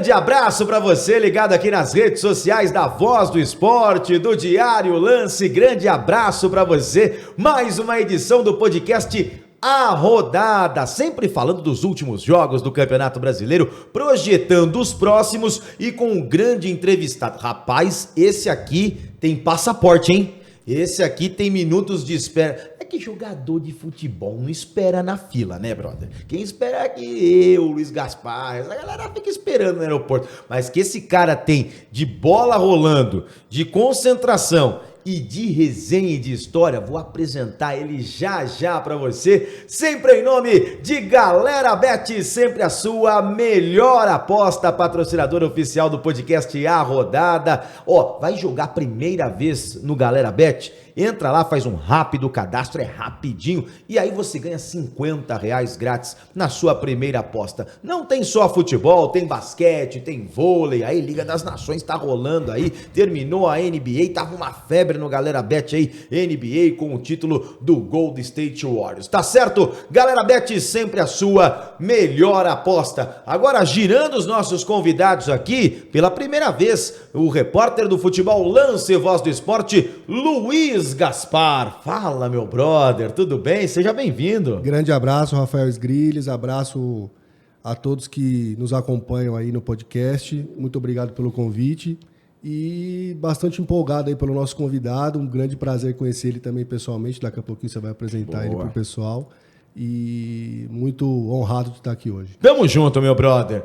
grande abraço para você ligado aqui nas redes sociais da Voz do Esporte, do Diário Lance. Grande abraço para você. Mais uma edição do podcast A Rodada, sempre falando dos últimos jogos do Campeonato Brasileiro, projetando os próximos e com um grande entrevistado. Rapaz, esse aqui tem passaporte, hein? Esse aqui tem minutos de espera. É que jogador de futebol não espera na fila, né, brother? Quem espera é aqui eu, Luiz Gaspar, essa galera fica esperando no aeroporto. Mas que esse cara tem de bola rolando, de concentração e de resenha e de história, vou apresentar ele já pra você, sempre em nome de Galera Bet, sempre a sua melhor aposta, patrocinadora oficial do podcast A Rodada. Ó, vai jogar a primeira vez no Galera Bet? Entra lá, faz um rápido cadastro, é rapidinho, e aí você ganha R$50 grátis na sua primeira aposta. Não tem só futebol, tem basquete, tem vôlei, aí Liga das Nações tá rolando aí, terminou a NBA, tava uma febre no Galera Bet aí, NBA com o título do Golden State Warriors. Tá certo? Galera Bet, sempre a sua melhor aposta. Agora, girando os nossos convidados aqui, pela primeira vez, o repórter do futebol Lance Voz do Esporte, Luiz Gaspar. Fala, meu brother, tudo bem? Seja bem-vindo. Grande abraço, Rafael Sgrilles, abraço a todos que nos acompanham aí no podcast. Muito obrigado pelo convite e bastante empolgado aí pelo nosso convidado. Um grande prazer conhecer ele também pessoalmente. Daqui a pouquinho você vai apresentar ele pro pessoal. E muito honrado de estar aqui hoje. Tamo junto, meu brother.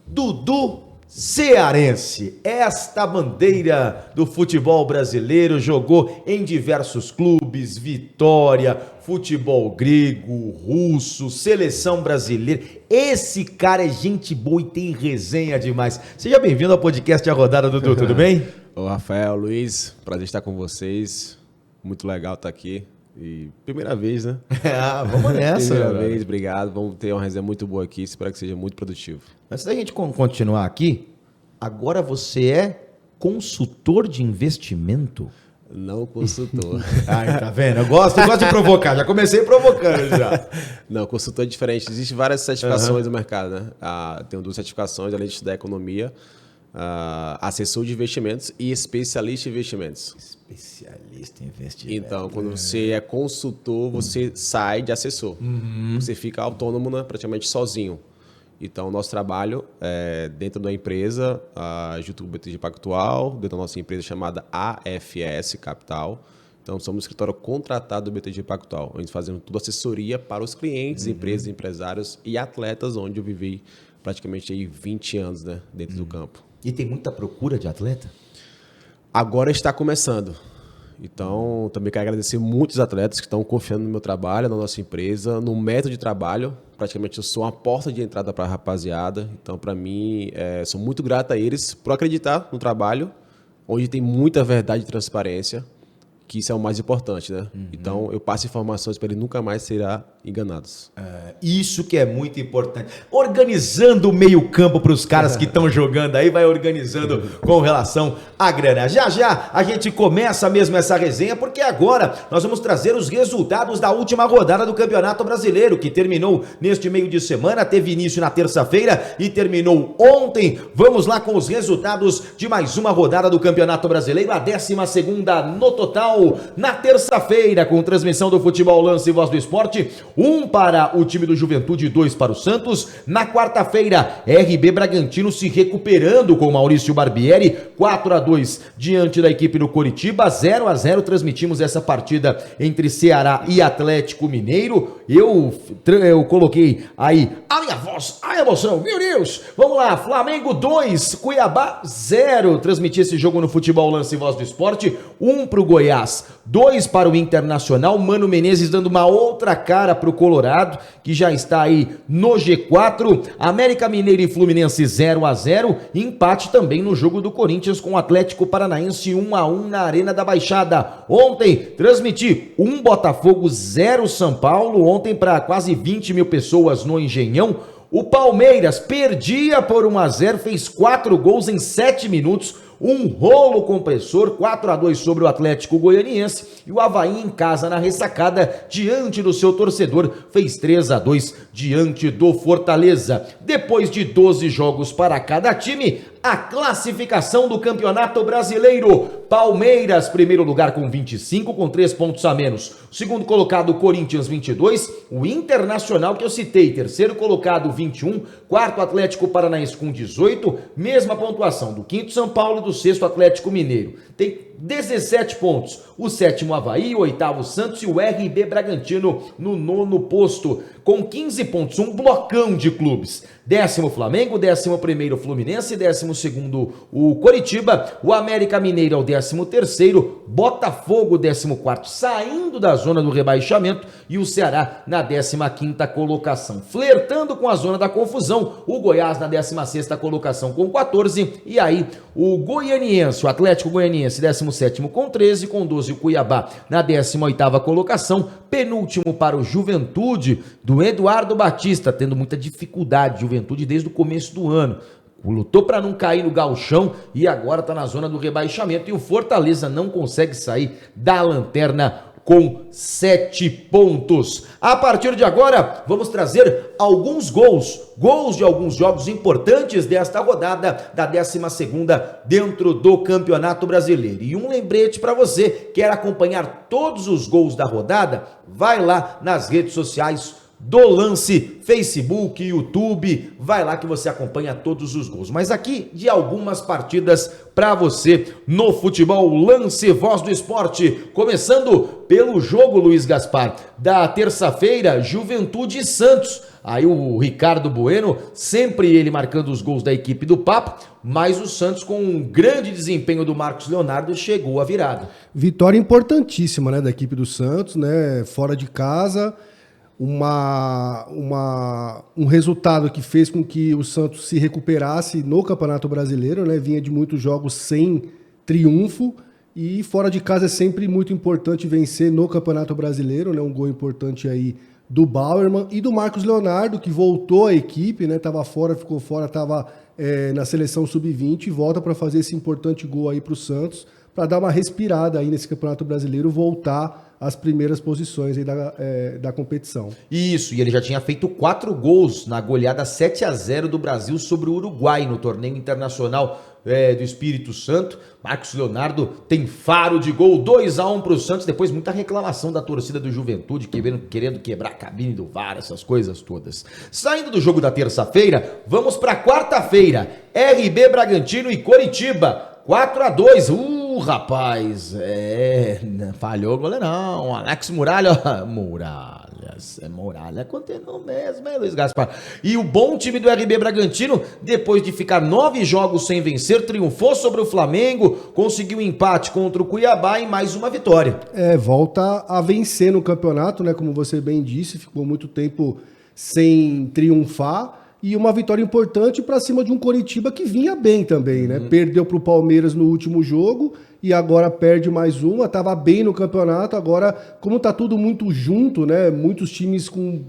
Dudu Cearense, esta bandeira do futebol brasileiro, jogou em diversos clubes, Vitória, futebol grego, russo, seleção brasileira. Esse cara é gente boa e tem resenha demais. Seja bem-vindo ao podcast A Rodada, Dudu, tudo bem? Ô Rafael, Luiz, prazer estar com vocês, muito legal estar aqui. E primeira vez, né? Vamos nessa. Primeira vez, obrigado. Vamos ter uma resenha muito boa aqui. Espero que seja muito produtivo. Antes da gente continuar aqui, agora você é consultor de investimento? Não consultor. Tá vendo? Eu gosto de provocar. Já comecei provocando já. Não, consultor é diferente. Existem várias certificações no mercado, né? Tenho 2 certificações, além de estudar economia. Assessor de investimentos e especialista em investimentos. Especialista em investimentos. Então, quando você é consultor, você sai de assessor. Você fica autônomo, né, praticamente sozinho. Então, o nosso trabalho é dentro da empresa, junto com o BTG Pactual, dentro da nossa empresa chamada AFS Capital. Então, somos um escritório contratado do BTG Pactual, onde fazemos toda assessoria para os clientes, empresas, empresários e atletas, onde eu vivi praticamente aí 20 anos, né, dentro do campo. E tem muita procura de atleta? Agora está começando. Então, também quero agradecer muitos atletas que estão confiando no meu trabalho, na nossa empresa, no método de trabalho. Praticamente eu sou uma porta de entrada para a rapaziada. Então, para mim, sou muito grato a eles por acreditar no trabalho, onde tem muita verdade e transparência, que isso é o mais importante, né? Então, eu passo informações para eles nunca mais serem enganados. Isso que é muito importante. Organizando o meio-campo para os caras que estão jogando aí, vai organizando com relação à grana. Já a gente começa mesmo essa resenha, porque agora nós vamos trazer os resultados da última rodada do Campeonato Brasileiro, que terminou neste meio de semana, teve início na terça-feira e terminou ontem. Vamos lá com os resultados de mais uma rodada do Campeonato Brasileiro, a 12ª no total, na terça-feira, com transmissão do Futebol Lance e Voz do Esporte, 1 para o time do Juventude, 2 para o Santos. Na quarta-feira, RB Bragantino se recuperando com Maurício Barbieri, 4-2 diante da equipe do Coritiba, 0-0. Transmitimos essa partida entre Ceará e Atlético Mineiro. Eu coloquei aí a minha voz, a emoção, meu Deus! Vamos lá, Flamengo 2, Cuiabá 0. Transmiti esse jogo no Futebol Lance e Voz do Esporte, 1 para o Goiás, 2 para o Internacional. Mano Menezes dando uma outra cara para o Colorado, que já está aí no G4. América Mineiro e Fluminense 0-0. Empate também no jogo do Corinthians com o Atlético Paranaense 1-1 na Arena da Baixada. Ontem transmiti 1 Botafogo 0 São Paulo. Ontem para quase 20 mil pessoas no Engenhão. O Palmeiras perdia por 1-0, fez 4 gols em 7 minutos. um rolo compressor, 4-2 sobre o Atlético Goianiense, e o Avaí em casa na ressacada, diante do seu torcedor, fez 3-2 diante do Fortaleza. Depois de 12 jogos para cada time, a classificação do Campeonato Brasileiro: Palmeiras, primeiro lugar com 25, com 3 pontos a menos. Segundo colocado, Corinthians, 22. O Internacional, que eu citei, terceiro colocado, 21. Quarto, Atlético Paranaense com 18. Mesma pontuação do quinto, São Paulo, e do sexto, Atlético Mineiro. Tem 17 pontos. O sétimo, Avaí, o oitavo, Santos, e o RB Bragantino no nono posto, com 15 pontos. Um blocão de clubes. 10º, Flamengo. 11º, Fluminense. 12º, o Coritiba. O América Mineiro é o 13º. Botafogo, 14º, saindo da zona do rebaixamento. E o Ceará na 15ª colocação. Flertando com a zona da confusão, o Goiás na 16ª colocação com 14. E aí, o Goianiense, o Atlético Goianiense, 17º com 13, com 12 o Cuiabá na 18ª colocação, penúltimo para o Juventude, do Eduardo Batista, tendo muita dificuldade, Juventude desde o começo do ano, lutou para não cair no gauchão e agora está na zona do rebaixamento, e o Fortaleza não consegue sair da lanterna com 7 pontos. A partir de agora, vamos trazer alguns gols de alguns jogos importantes desta rodada da 12ª dentro do Campeonato Brasileiro. E um lembrete para você, quer acompanhar todos os gols da rodada? Vai lá nas redes sociais do Lance, Facebook, YouTube, vai lá que você acompanha todos os gols. Mas aqui de algumas partidas para você no futebol Lance Voz do Esporte, começando pelo jogo, Luiz Gaspar, da terça-feira, Juventude e Santos. Aí o Ricardo Bueno, sempre ele marcando os gols da equipe do Papo, mas o Santos, com um grande desempenho do Marcos Leonardo, chegou à virada. Vitória importantíssima, né, da equipe do Santos, né, fora de casa. Um resultado que fez com que o Santos se recuperasse no Campeonato Brasileiro, né? Vinha de muitos jogos sem triunfo, e fora de casa é sempre muito importante vencer no Campeonato Brasileiro, né? Um gol importante aí do Bauerman e do Marcos Leonardo, que voltou à equipe, né? Tava fora, ficou fora, estava na seleção sub-20 e volta para fazer esse importante gol aí para o Santos, para dar uma respirada aí nesse Campeonato Brasileiro, voltar as primeiras posições aí da competição. Isso, e ele já tinha feito 4 gols na goleada 7-0 do Brasil sobre o Uruguai no torneio internacional do Espírito Santo. Marcos Leonardo tem faro de gol, 2-1 para o Santos. Depois muita reclamação da torcida do Juventude, querendo quebrar a cabine do VAR, essas coisas todas. Saindo do jogo da terça-feira, vamos para quarta-feira. RB Bragantino e Coritiba, 4-2. Rapaz, falhou o goleirão, Alex Muralha, Muralha continua mesmo, Luiz Gaspar. E o bom time do RB Bragantino, depois de ficar 9 jogos sem vencer, triunfou sobre o Flamengo, conseguiu um empate contra o Cuiabá e mais uma vitória. Volta a vencer no campeonato, né? Como você bem disse, ficou muito tempo sem triunfar. E uma vitória importante para cima de um Coritiba que vinha bem também, né? Perdeu para o Palmeiras no último jogo e agora perde mais uma. Estava bem no campeonato, agora, como está tudo muito junto, né? Muitos times com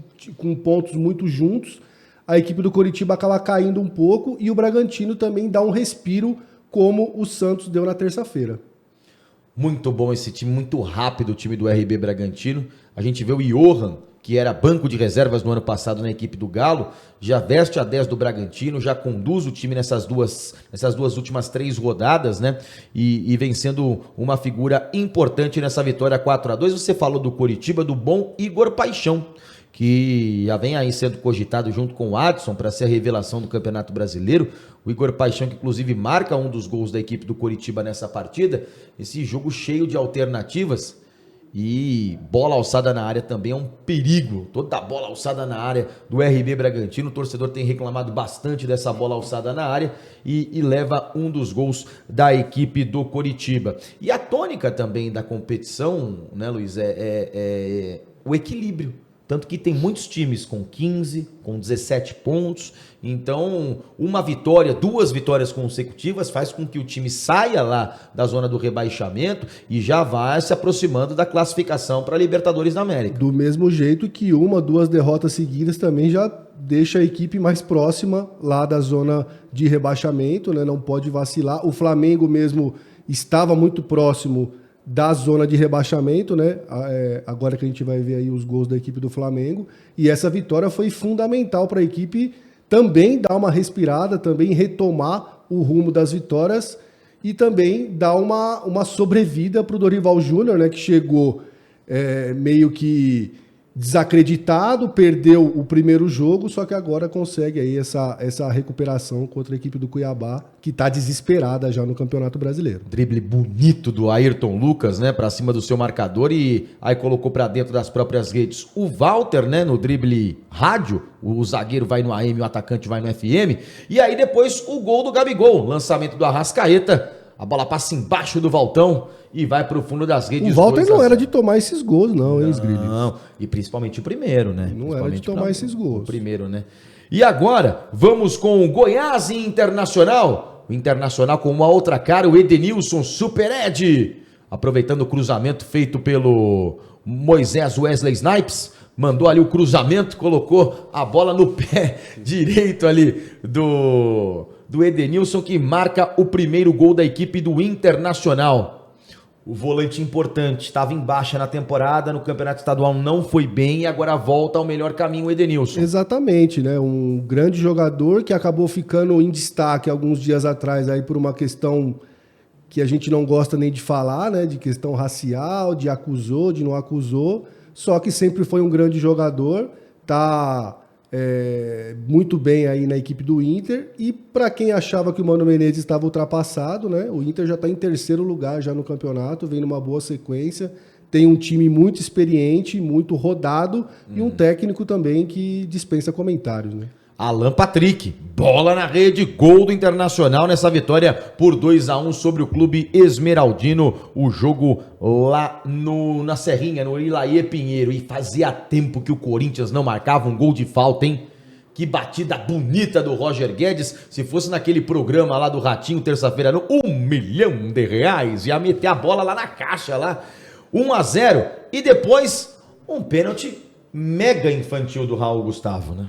pontos muito juntos, a equipe do Coritiba acaba caindo um pouco e o Bragantino também dá um respiro, como o Santos deu na terça-feira. Muito bom esse time, muito rápido o time do RB Bragantino. A gente vê o Johan, que era banco de reservas no ano passado na equipe do Galo, já veste a 10 do Bragantino, já conduz o time nessas duas últimas 3 rodadas, né? E vem sendo uma figura importante nessa vitória 4-2. Você falou do Coritiba, do bom Igor Paixão, que já vem aí sendo cogitado junto com o Adson para ser a revelação do Campeonato Brasileiro. O Igor Paixão, que inclusive marca um dos gols da equipe do Coritiba nessa partida. Esse jogo cheio de alternativas. E bola alçada na área também é um perigo. Toda bola alçada na área do RB Bragantino. O torcedor tem reclamado bastante dessa bola alçada na área e leva um dos gols da equipe do Coritiba. E a tônica também da competição, né, Luiz, é o equilíbrio. Tanto que tem muitos times com 15, com 17 pontos. Então, uma vitória, 2 vitórias consecutivas faz com que o time saia lá da zona do rebaixamento e já vá se aproximando da classificação para a Libertadores da América. Do mesmo jeito que 1, 2 derrotas seguidas também já deixa a equipe mais próxima lá da zona de rebaixamento, né? Não pode vacilar. O Flamengo mesmo estava muito próximo da zona de rebaixamento, né? Agora que a gente vai ver aí os gols da equipe do Flamengo. E essa vitória foi fundamental para a equipe também dar uma respirada, também retomar o rumo das vitórias e também dar uma sobrevida para o Dorival Júnior, né? Que chegou meio que desacreditado, perdeu o primeiro jogo, só que agora consegue aí essa recuperação contra a equipe do Cuiabá, que está desesperada já no Campeonato Brasileiro. Drible bonito do Ayrton Lucas, né, para cima do seu marcador e aí colocou para dentro das próprias redes o Walter, né, no drible rádio, o zagueiro vai no AM, o atacante vai no FM, e aí depois o gol do Gabigol, lançamento do Arrascaeta, a bola passa embaixo do Valtão e vai pro fundo das redes. O Walter não era de tomar esses gols, não, hein, Sgrilli? Não, e principalmente o primeiro, né? Não era de tomar esses gols. O primeiro, né? E agora, vamos com o Goiás e Internacional. O Internacional com uma outra cara, o Edenilson Super Ed. Aproveitando o cruzamento feito pelo Moisés Wesley Snipes, mandou ali o cruzamento, colocou a bola no pé direito ali do Edenilson, que marca o primeiro gol da equipe do Internacional. O volante importante, estava em baixa na temporada, no Campeonato Estadual não foi bem e agora volta ao melhor caminho o Edenilson. Exatamente, né? Um grande jogador que acabou ficando em destaque alguns dias atrás aí por uma questão que a gente não gosta nem de falar, né? De questão racial, de acusou, de não acusou, só que sempre foi um grande jogador, tá muito bem aí na equipe do Inter, e para quem achava que o Mano Menezes estava ultrapassado, né, o Inter já está em terceiro lugar já no campeonato, vem numa boa sequência, tem um time muito experiente, muito rodado e um técnico também que dispensa comentários, né? Alan Patrick, bola na rede, gol do Internacional nessa vitória por 2-1 sobre o Clube Esmeraldino, o jogo lá na Serrinha, no Ilaê Pinheiro, e fazia tempo que o Corinthians não marcava um gol de falta, hein? Que batida bonita do Roger Guedes, se fosse naquele programa lá do Ratinho, terça-feira, no R$1 milhão, ia meter a bola lá na caixa, lá, 1-0, e depois um pênalti mega infantil do Raul Gustavo, né?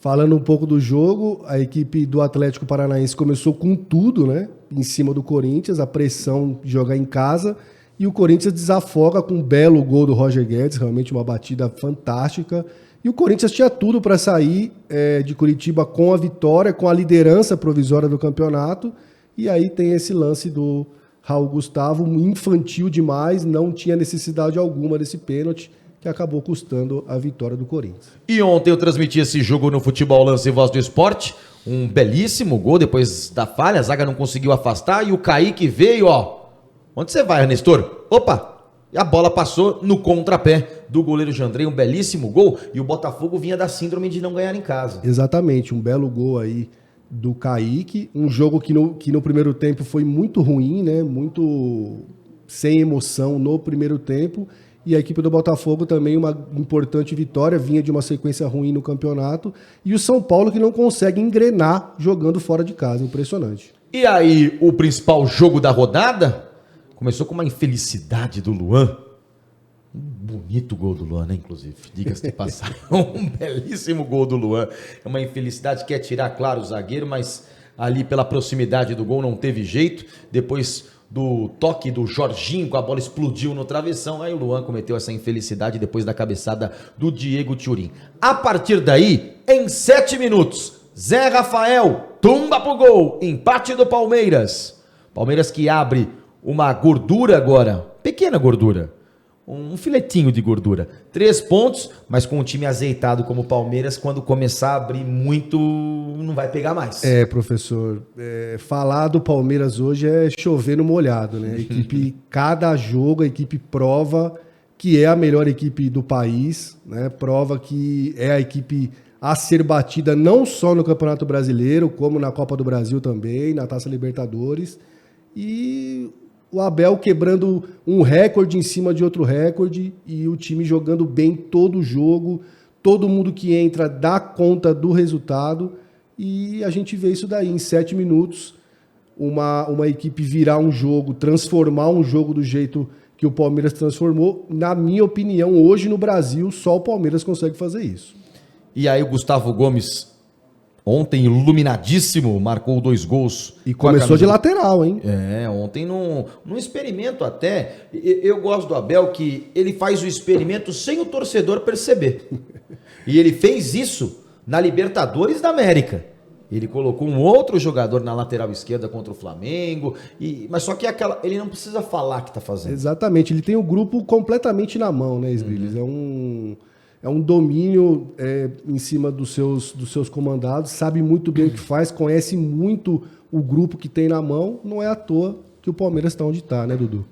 Falando um pouco do jogo, a equipe do Atlético Paranaense começou com tudo, né? Em cima do Corinthians, a pressão de jogar em casa, e o Corinthians desafoga com um belo gol do Roger Guedes, realmente uma batida fantástica. E o Corinthians tinha tudo para sair de Curitiba com a vitória, com a liderança provisória do campeonato. E aí tem esse lance do Raul Gustavo, infantil demais, não tinha necessidade alguma desse pênalti, que acabou custando a vitória do Corinthians. E ontem eu transmiti esse jogo no Futebol Lance e Voz do Esporte, um belíssimo gol depois da falha, a zaga não conseguiu afastar e o Kaique veio, ó. Onde você vai, Nestor? Opa! E a bola passou no contrapé do goleiro Jandrei, um belíssimo gol, e o Botafogo vinha da síndrome de não ganhar em casa. Exatamente, um belo gol aí do Kaique, um jogo que no primeiro tempo foi muito ruim, né? Muito sem emoção no primeiro tempo. E a equipe do Botafogo também uma importante vitória, vinha de uma sequência ruim no campeonato. E o São Paulo que não consegue engrenar jogando fora de casa, impressionante. E aí, o principal jogo da rodada começou com uma infelicidade do Luan. Um bonito gol do Luan, né, inclusive, diga-se de passagem. Um belíssimo gol do Luan. É uma infelicidade, quer tirar, claro, o zagueiro, mas ali pela proximidade do gol não teve jeito. Depois do toque do Jorginho, com a bola explodiu no travessão, aí o Luan cometeu essa infelicidade depois da cabeçada do Diego Turim. A partir daí, em 7 minutos, Zé Rafael tumba pro gol, empate do Palmeiras. Palmeiras que abre uma gordura agora, pequena gordura, um filetinho de gordura. 3 pontos, mas com um time azeitado como o Palmeiras, quando começar a abrir muito, não vai pegar mais. Professor, falar do Palmeiras hoje é chover no molhado, né? A equipe, cada jogo, a equipe prova que é a melhor equipe do país, né? Prova que é a equipe a ser batida não só no Campeonato Brasileiro, como na Copa do Brasil também, na Taça Libertadores. E o Abel quebrando um recorde em cima de outro recorde e o time jogando bem todo o jogo, todo mundo que entra dá conta do resultado e a gente vê isso daí em 7 minutos. uma equipe virar um jogo, transformar um jogo do jeito que o Palmeiras transformou. Na minha opinião, hoje no Brasil, só o Palmeiras consegue fazer isso. E aí o Gustavo Gomes, ontem iluminadíssimo, marcou 2 gols. E começou de lateral, hein? Ontem num experimento até. Eu gosto do Abel que ele faz o experimento sem o torcedor perceber. E ele fez isso na Libertadores da América. Ele colocou um outro jogador na lateral esquerda contra o Flamengo, mas só que ele não precisa falar que está fazendo. Exatamente, ele tem o grupo completamente na mão, né, Sgrilles? É um domínio em cima dos seus comandados, sabe muito bem o que faz, conhece muito o grupo que tem na mão, não é à toa que o Palmeiras está onde está, né, Dudu?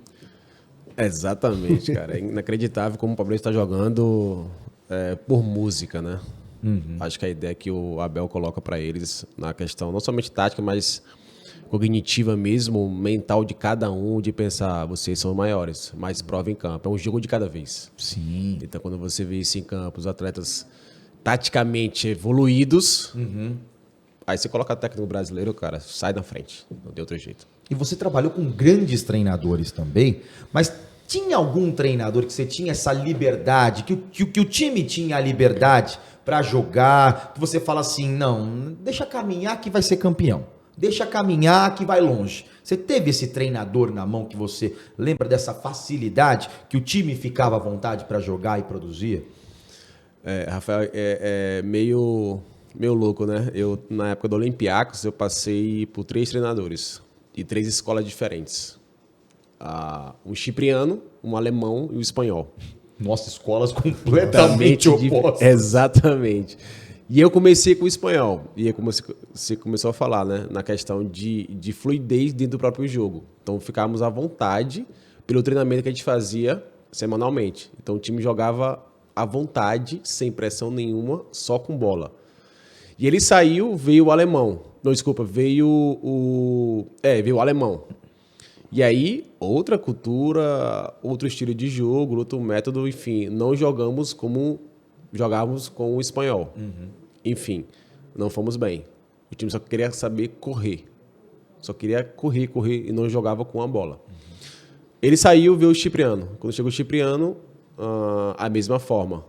Exatamente, cara. É inacreditável como o Palmeiras está jogando por música, né? Acho que a ideia que o Abel coloca para eles na questão, não somente tática, mas cognitiva mesmo, mental de cada um, de pensar, vocês são maiores, mas prova em campo. É um jogo de cada vez. Sim. Então, quando você vê isso em campo, os atletas taticamente evoluídos, aí você coloca técnico brasileiro, cara, sai da frente. Não tem outro jeito. E você trabalhou com grandes treinadores também, mas tinha algum treinador que você tinha essa liberdade, que o time tinha a liberdade para jogar, que você fala assim, não, deixa caminhar que vai ser campeão, deixa caminhar que vai longe. Você teve esse treinador na mão que você lembra dessa facilidade, que o time ficava à vontade para jogar e produzir? Rafael, é meio louco, né? Eu, na época do Olympiacos, eu passei por 3 treinadores e 3 escolas diferentes. Um cipriano, um alemão e um espanhol. Nossa, escolas completamente opostas. Exatamente. E eu comecei com o espanhol. E aí você começou a falar, né? Na questão de fluidez dentro do próprio jogo. Então, ficávamos à vontade pelo treinamento que a gente fazia semanalmente. Então, o time jogava à vontade, sem pressão nenhuma, só com bola. E ele saiu, veio o alemão. Não, desculpa, veio o alemão. E aí, outra cultura, outro estilo de jogo, outro método, enfim, não jogamos como jogávamos com o espanhol. Enfim, não fomos bem. O time só queria saber correr. Só queria correr e não jogava com a bola. Ele saiu, veio o cipriano. Quando chegou o cipriano, a mesma forma.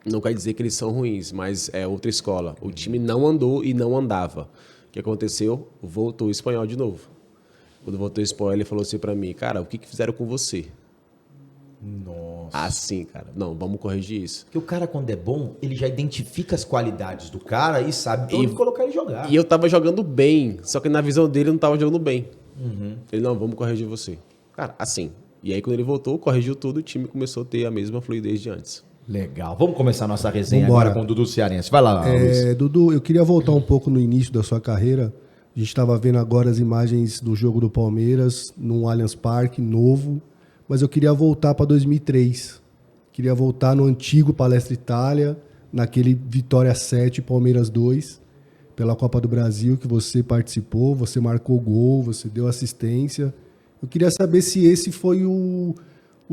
Não quer dizer que eles são ruins, mas é outra escola. O time não andou e não andava. O que aconteceu? Voltou o espanhol de novo. Quando voltou o espanhol, ele falou assim pra mim, cara, o que fizeram com você? Nossa. Assim, cara. Não, vamos corrigir isso. Porque o cara, quando é bom, ele já identifica as qualidades do cara e sabe onde colocar ele jogar. E eu tava jogando bem, só que na visão dele eu não tava jogando bem. Ele, não, vamos corrigir você. Cara, assim. E aí, quando ele voltou, corrigiu tudo, o time começou a ter a mesma fluidez de antes. Legal. Vamos começar a nossa resenha Vambora. agora com o Dudu Cearense. Vai lá, Luiz. Dudu, eu queria voltar um pouco no início da sua carreira. A gente estava vendo agora as imagens do jogo do Palmeiras no Allianz Parque, novo. Mas eu queria voltar para 2003. Queria voltar no antigo Palestra Itália, naquele Vitória 7, Palmeiras 2, pela Copa do Brasil, que você participou, você marcou gol, você deu assistência. Eu queria saber se esse foi o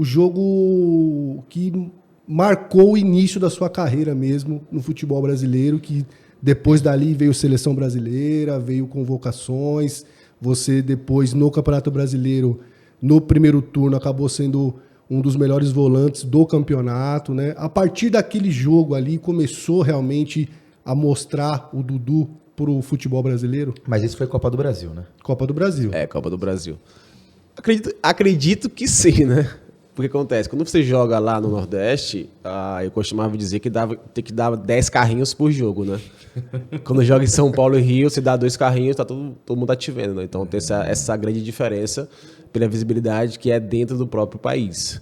jogo que marcou o início da sua carreira mesmo no futebol brasileiro, que depois dali veio Seleção Brasileira, veio convocações, você depois no Campeonato Brasileiro, no primeiro turno, acabou sendo um dos melhores volantes do campeonato, né? A partir daquele jogo ali, começou realmente a mostrar o Dudu para o futebol brasileiro? Mas isso foi Copa do Brasil, né? Copa do Brasil. Copa do Brasil. Acredito que sim, né? Porque acontece, quando você joga lá no Nordeste, eu costumava dizer que tem que dar 10 carrinhos por jogo, né? Quando joga em São Paulo e Rio, você dá 2 carrinhos, tá todo mundo tá te vendo, né? Então tem essa grande diferença pela visibilidade que é dentro do próprio país.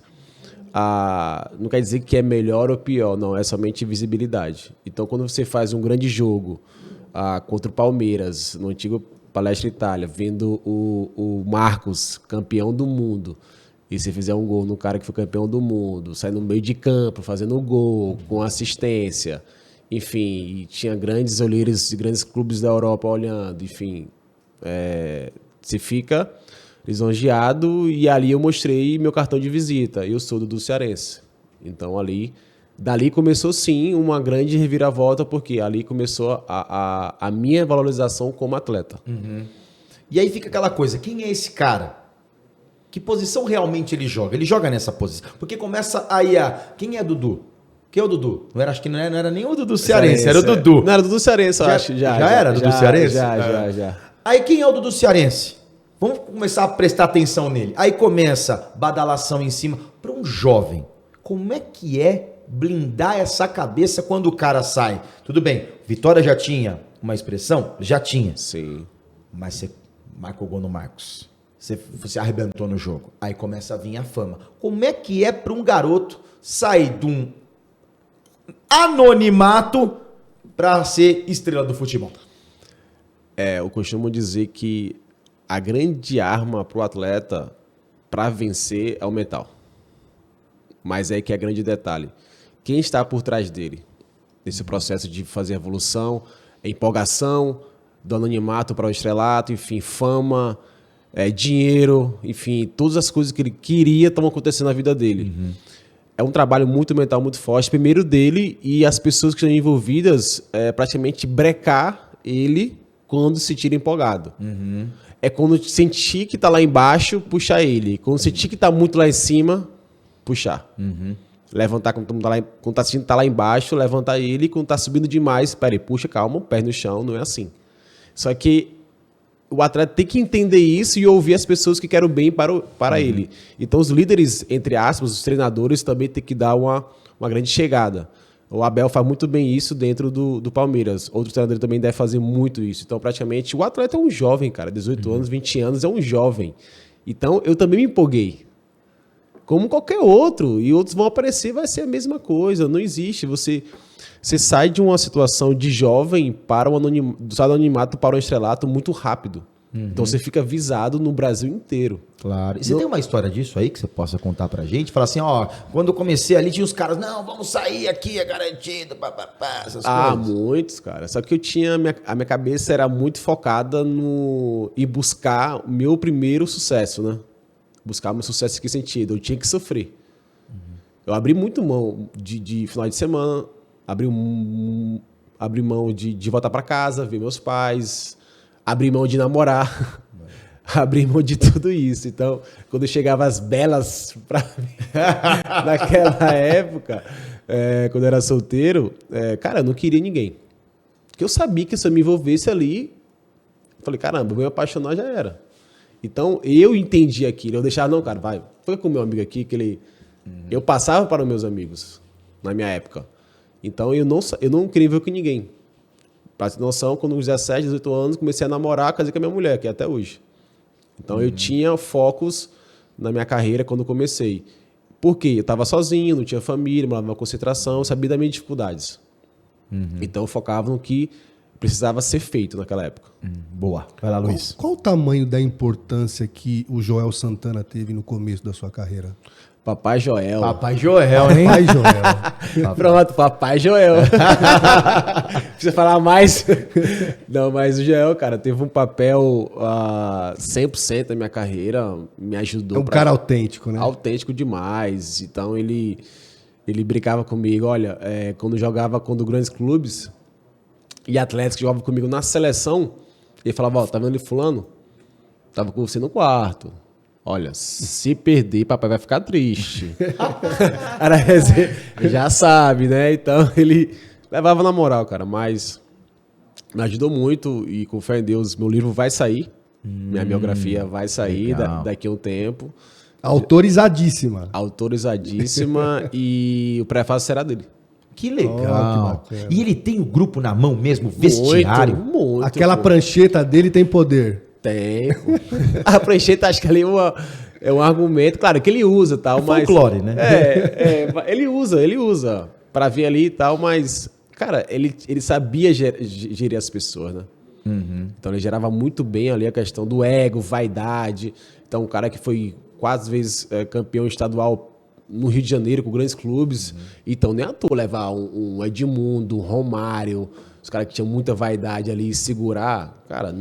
Não quer dizer que é melhor ou pior, não, é somente visibilidade. Então quando você faz um grande jogo contra o Palmeiras, no antigo Palestra Itália, vendo o Marcos, campeão do mundo, e se fizer um gol no cara que foi campeão do mundo, sai no meio de campo, fazendo um gol, com assistência, enfim, e tinha grandes olheiros de grandes clubes da Europa olhando, enfim, você fica lisonjeado, e ali eu mostrei meu cartão de visita, eu sou do Cearense. Então dali começou sim uma grande reviravolta, porque ali começou a minha valorização como atleta. Uhum. E aí fica aquela coisa, quem é esse cara? Que posição realmente ele joga? Ele joga nessa posição. Porque começa aí quem é Dudu? Quem é o Dudu? Acho que não era nem o Dudu Cearense, era o Dudu. Não, era o Dudu Cearense, eu acho. Já era Dudu Cearense? Já. Aí quem é o Dudu Cearense? Vamos começar a prestar atenção nele. Aí começa badalação em cima. Para um jovem, como é que é blindar essa cabeça quando o cara sai? Tudo bem, Vitória já tinha uma expressão? Já tinha. Sim. Mas você marcou gol no Marcos. Você arrebentou no jogo. Aí começa a vir a fama. Como é que é para um garoto sair de um anonimato para ser estrela do futebol? Eu costumo dizer que a grande arma para o atleta para vencer é o mental. Mas é que é grande detalhe. Quem está por trás dele? Nesse processo de fazer evolução, empolgação, do anonimato para o estrelato, enfim, fama, dinheiro, enfim, todas as coisas que ele queria estão acontecendo na vida dele. É um trabalho muito mental, muito forte, primeiro dele e as pessoas que estão envolvidas, praticamente brecar ele quando se tira empolgado. É quando sentir que está lá embaixo, puxar ele. Quando sentir que está muito lá em cima, puxar. Levantar quando está sentindo que está lá embaixo, levantar ele. Quando está subindo demais, peraí, puxa, calma, pé no chão, não é assim. Só que o atleta tem que entender isso e ouvir as pessoas que querem o bem para ele. Então, os líderes, entre aspas, os treinadores, também tem que dar uma grande chegada. O Abel faz muito bem isso dentro do Palmeiras. Outros treinadores também devem fazer muito isso. Então, praticamente, o atleta é um jovem, cara. 18 anos, 20 anos, é um jovem. Então, eu também me empolguei. Como qualquer outro. E outros vão aparecer, vai ser a mesma coisa. Não existe. Você sai de uma situação de jovem para do anonimato para o estrelato muito rápido. Então você fica visado no Brasil inteiro. Claro. E você tem uma história disso aí que você possa contar pra gente? Falar assim, quando eu comecei ali tinha os caras, não, vamos sair aqui, é garantido, essas coisas. Muitos, cara. Só que a minha cabeça era muito focada em buscar o meu primeiro sucesso, né? Buscar o meu sucesso em que sentido? Eu tinha que sofrer. Eu abri muito mão de final de semana, abri mão de voltar para casa, ver meus pais, abri mão de namorar, abri mão de tudo isso. Então, quando chegava as belas para mim, naquela época, quando eu era solteiro, cara, eu não queria ninguém. Porque eu sabia que se eu me envolvesse ali, eu falei, caramba, eu vou me apaixonar, já era. Então, eu entendi aquilo. Eu deixava, não, cara, vai, foi com o meu amigo aqui, que ele... Eu passava para os meus amigos, na minha época. Então, eu não queria ver com ninguém. Pra ter noção, quando eu tinha 17, 18 anos, comecei a namorar, casei com a minha mulher, que é até hoje. Então, eu tinha focos na minha carreira quando comecei. Por quê? Eu estava sozinho, não tinha família, morava numa concentração, sabia das minhas dificuldades. Então, eu focava no que precisava ser feito naquela época. Boa. Vai lá, Luiz. Qual o tamanho da importância que o Joel Santana teve no começo da sua carreira? Papai Joel. Papai Joel, hein? Papai Joel. Pronto, Papai Joel. Precisa falar mais? Não, mas o Joel, cara, teve um papel 100% na minha carreira, me ajudou. É um cara autêntico, né? Autêntico demais. Então, ele brincava comigo. Olha, quando jogava contra grandes clubes e atletas que jogavam comigo na seleção, ele falava, tá vendo ali fulano? Tava com você no quarto. Olha, se perder, papai vai ficar triste. Já sabe, né? Então, ele levava na moral, cara. Mas me ajudou muito e, com fé em Deus, meu livro vai sair. Minha biografia vai sair daqui a um tempo. Autorizadíssima. Autorizadíssima e o prefácio será dele. Que legal. Que e ele tem o grupo na mão mesmo, vestiário? Muito. Aquela prancheta dele tem poder. Tem. A prancheta, acho que ali é um argumento, claro, que ele usa tal, mas... folclore, né? Ele usa pra ver ali e tal, mas, cara, ele sabia gerir as pessoas, né? Então ele gerava muito bem ali a questão do ego, vaidade. Então, um cara que foi 4 vezes campeão estadual no Rio de Janeiro com grandes clubes. Então, nem à toa levar um Edmundo, um Romário, os caras que tinham muita vaidade ali e segurar. Cara,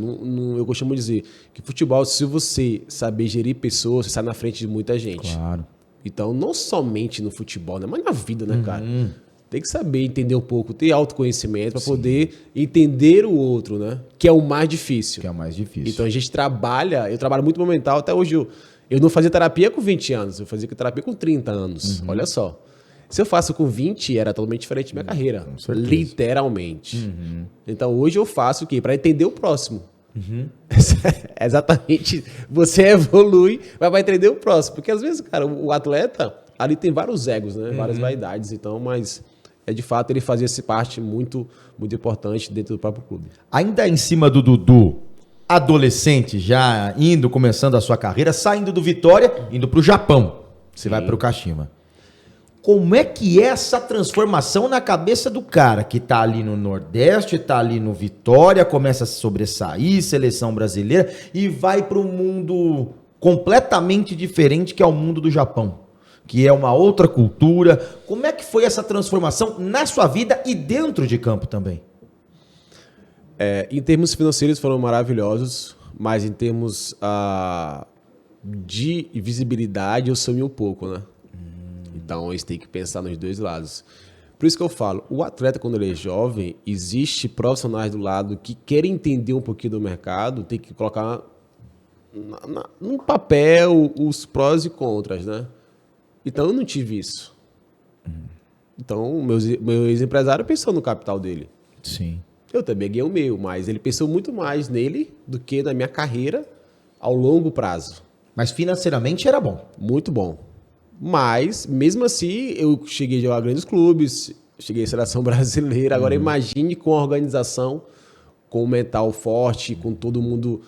eu costumo dizer que futebol, se você saber gerir pessoas, você sai na frente de muita gente. Claro. Então, não somente no futebol, né? Mas na vida, né, cara? tem que saber entender um pouco, ter autoconhecimento para poder entender o outro, né? Que é o mais difícil. Que é o mais difícil. Então a gente eu trabalho muito mental, até hoje eu não fazia terapia com 20 anos, eu fazia terapia com 30 anos, olha só. Se eu faço com 20, era totalmente diferente da minha carreira, literalmente. Então hoje eu faço o quê? Para entender o próximo. Exatamente, você evolui, mas vai entender o próximo, porque às vezes, cara, o atleta, ali tem vários egos, né? Várias vaidades, então, mas de fato ele fazia essa parte muito, muito importante dentro do próprio clube. Ainda em cima do Dudu, adolescente, já começando a sua carreira, saindo do Vitória, indo para o Japão. Você vai para o Kashima. Como é que é essa transformação na cabeça do cara que tá ali no Nordeste, tá ali no Vitória, começa a se sobressair, seleção brasileira, e vai para um mundo completamente diferente que é o mundo do Japão, que é uma outra cultura. Como é que foi essa transformação na sua vida e dentro de campo também? Em termos financeiros foram maravilhosos, mas em termos de visibilidade eu sumi um pouco, né? Então, eles têm que pensar nos dois lados. Por isso que eu falo, o atleta, quando ele é jovem, existe profissionais do lado que querem entender um pouquinho do mercado, tem que colocar num papel os prós e contras, né? Então, eu não tive isso. Então, meu ex-empresário pensou no capital dele. Sim. Eu também ganhei o meu, mas ele pensou muito mais nele do que na minha carreira ao longo prazo. Mas financeiramente era bom. Muito bom. Mas, mesmo assim, eu cheguei a jogar grandes clubes, cheguei à seleção brasileira. Agora, imagine com a organização, com o mental forte, com todo mundo.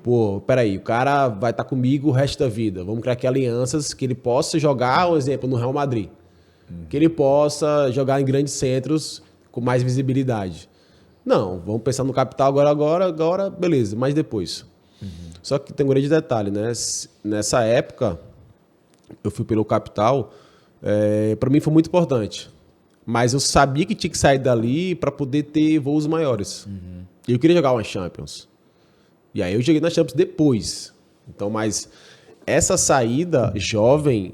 Pô, peraí, o cara vai estar comigo o resto da vida. Vamos criar aqui alianças que ele possa jogar, um exemplo, no Real Madrid. Que ele possa jogar em grandes centros com mais visibilidade. Não, vamos pensar no capital agora, beleza, mas depois. Só que tem um grande detalhe, né? Nessa época, eu fui pelo capital, para mim foi muito importante. Mas eu sabia que tinha que sair dali para poder ter voos maiores. Eu queria jogar uma Champions. E aí eu joguei na Champions depois. Então, mas essa saída jovem,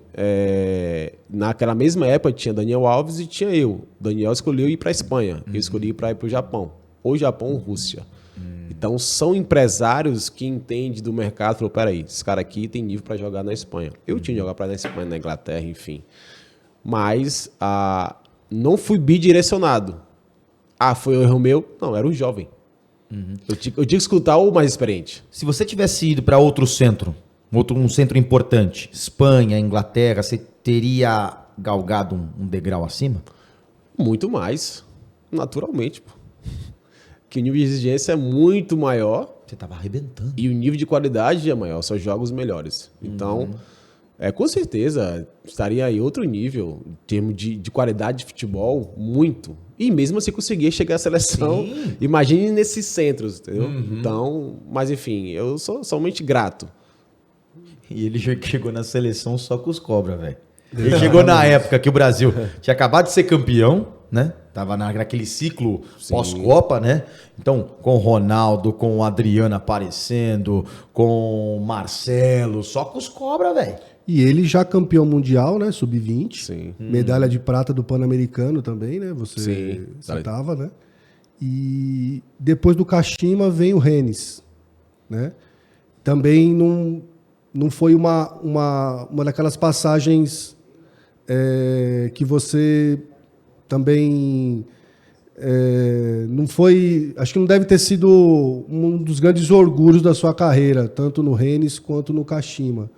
naquela mesma época tinha Daniel Alves e tinha eu. Daniel escolheu ir para a Espanha, eu escolhi ir para o Japão. Ou Japão ou Rússia. Então, são empresários que entendem do mercado. Falou, peraí, esse cara aqui tem nível para jogar na Espanha. Eu tinha que jogar para na Espanha, na Inglaterra, enfim. Mas não fui bidirecionado. Foi o erro meu? Não, era um jovem. Eu tinha que escutar o mais experiente. Se você tivesse ido para outro centro, um centro importante, Espanha, Inglaterra, você teria galgado um degrau acima? Muito mais. Naturalmente, pô. Que o nível de exigência é muito maior. Você estava arrebentando. E o nível de qualidade é maior, são jogos melhores. Então, com certeza, estaria aí outro nível, em termos de qualidade de futebol, muito. E mesmo assim conseguir chegar à seleção, imagine nesses centros, entendeu? Então, mas enfim, eu sou somente grato. E ele chegou na seleção só com os cobra, velho. Ele chegou na época que o Brasil tinha acabado de ser campeão, né? Tava naquele ciclo pós-Copa, né? Então, com o Ronaldo, com o Adriano aparecendo, com o Marcelo, só com os cobra, velho. E ele já campeão mundial, né? Sub-20. Sim. Medalha de prata do Pan-Americano também, né? Você Sim. estava, né? E depois do Kashima vem o Rennes, né? Também não foi uma daquelas passagens que você também não foi... Acho que não deve ter sido um dos grandes orgulhos da sua carreira, tanto no Rennes quanto no Kashima.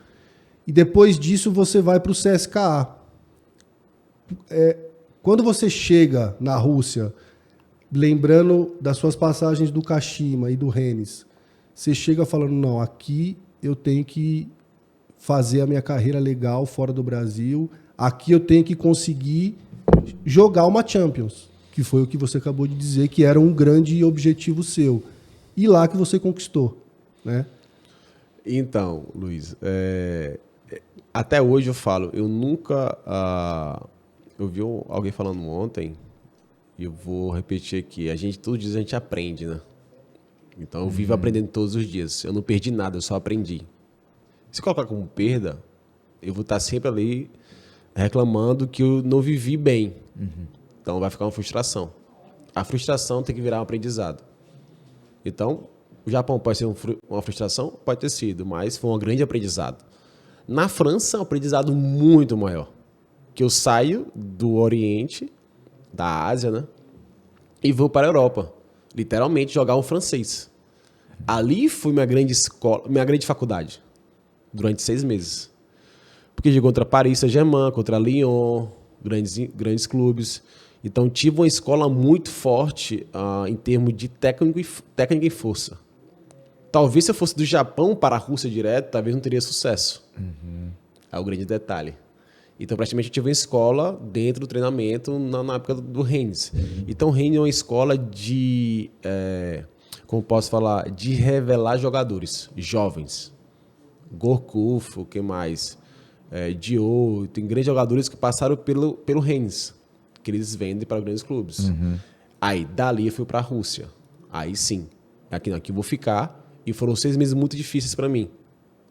E depois disso você vai para o CSKA. Quando você chega na Rússia, lembrando das suas passagens do Kashima e do Rennes, você chega falando, não, aqui eu tenho que fazer a minha carreira legal fora do Brasil, aqui eu tenho que conseguir jogar uma Champions, que foi o que você acabou de dizer, que era um grande objetivo seu. E lá que você conquistou, né? Então, Luiz, até hoje eu falo, eu nunca... eu vi alguém falando ontem, e eu vou repetir aqui, todos os dias a gente aprende, né? Então eu vivo aprendendo todos os dias. Eu não perdi nada, eu só aprendi. Se colocar como perda, eu vou estar sempre ali reclamando que eu não vivi bem. Então vai ficar uma frustração. A frustração tem que virar um aprendizado. Então, o Japão pode ser uma frustração? Pode ter sido, mas foi um grande aprendizado. Na França, é um aprendizado muito maior. Que eu saio do Oriente, da Ásia, né? E vou para a Europa. Literalmente jogar um francês. Ali foi minha grande escola, minha grande faculdade. Durante 6 meses. Porque joguei contra Paris Saint-Germain, contra Lyon, grandes clubes. Então tive uma escola muito forte em termos de técnica e força. Talvez se eu fosse do Japão para a Rússia direto, talvez não teria sucesso. É o grande detalhe. Então, praticamente, eu tive uma escola dentro do treinamento na época do Rennes. Então, o Rennes é uma escola de, como posso falar, de revelar jogadores jovens. Gourcuff, o que mais? Dio, tem grandes jogadores que passaram pelo Rennes, que eles vendem para grandes clubes. Aí, dali, eu fui para a Rússia. Aí, sim. Aqui eu vou ficar. E foram 6 meses muito difíceis para mim,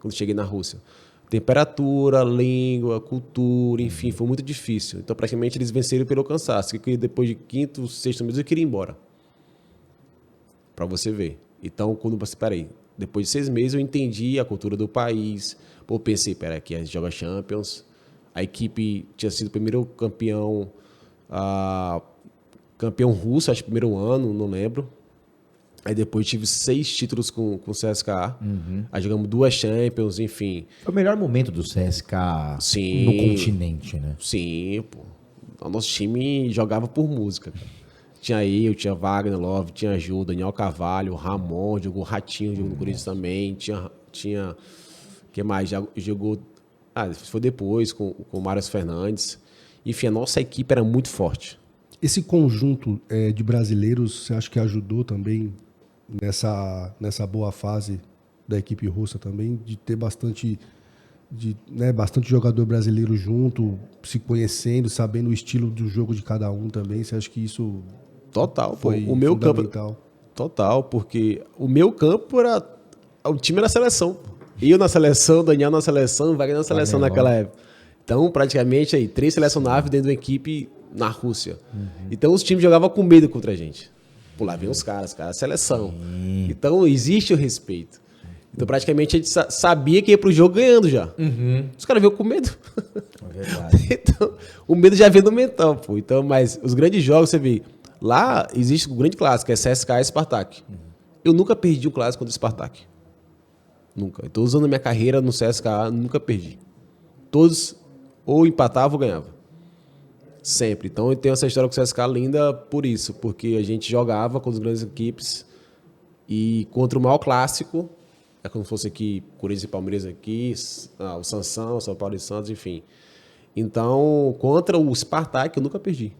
quando cheguei na Rússia. Temperatura, língua, cultura, enfim, foi muito difícil. Então, praticamente, eles venceram pelo cansaço. Que depois de 5º, 6º mês, eu queria ir embora. Para você ver. Então, quando você... Peraí. Depois de 6 meses, eu entendi a cultura do país. Pô, pensei, peraí, aqui a gente joga Champions. A equipe tinha sido o primeiro campeão... campeão russo, acho que primeiro ano, não lembro. Aí depois tive 6 títulos com o CSKA. Aí jogamos 2 Champions, enfim. Foi o melhor momento do CSKA no continente, né? Sim, pô. O nosso time jogava por música. Tinha eu, tinha Wagner Love, tinha Ju, Daniel Carvalho, Ramon, jogou Ratinho, jogou no Corinthians também. Tinha que mais? Jogou... foi depois com o Mário Fernandes. Enfim, a nossa equipe era muito forte. Esse conjunto de brasileiros, você acha que ajudou também nessa boa fase da equipe russa também, de ter bastante jogador brasileiro junto, se conhecendo, sabendo o estilo do jogo de cada um também? Você acha que isso total foi o meu fundamental? Campo, total, porque o meu campo era... O time era a seleção. Eu na seleção, Daniel na seleção, Wagner na seleção naquela época. Então, praticamente, 3 selecionáveis dentro da equipe na Rússia. Então, os times jogavam com medo contra a gente. Pô, lá vem os caras, seleção. Então, existe o respeito. Então, praticamente, a gente sabia que ia pro jogo ganhando já. Os caras veio com medo. É verdade. Então, o medo já veio no mental, pô. Então, mas os grandes jogos, você vê, lá existe um grande clássico, é CSKA e Spartak. Eu nunca perdi um clássico contra o Spartak. Nunca. Eu tô usando a minha carreira no CSKA, nunca perdi. Todos ou empatavam ou ganhavam. Sempre. Então eu tenho essa história com o CSKA linda por isso, porque a gente jogava com as grandes equipes e contra o maior clássico, é como se fosse aqui, Corinthians e Palmeiras aqui, o Sansão, São Paulo e Santos, enfim. Então, contra o Spartak eu nunca perdi.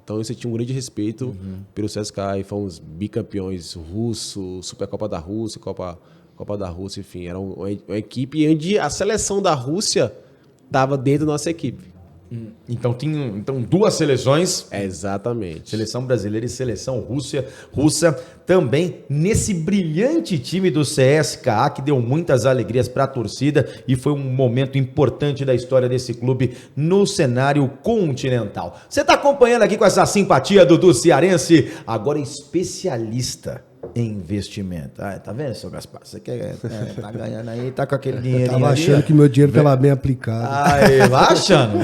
Então você tinha um grande respeito pelo CSKA e fomos bicampeões russo, Supercopa da Rússia, Copa da Rússia, enfim. Era uma equipe onde a seleção da Rússia estava dentro da nossa equipe. Então, tinham 2 seleções. Exatamente. Seleção brasileira e seleção russa também nesse brilhante time do CSKA que deu muitas alegrias para a torcida e foi um momento importante da história desse clube no cenário continental. Você está acompanhando aqui com essa simpatia do cearense, agora especialista em investimento. Tá vendo, seu Gaspar? Você tá ganhando aí, tá com aquele dinheirinho Tava achando que meu dinheiro estava bem aplicado. Vai achando.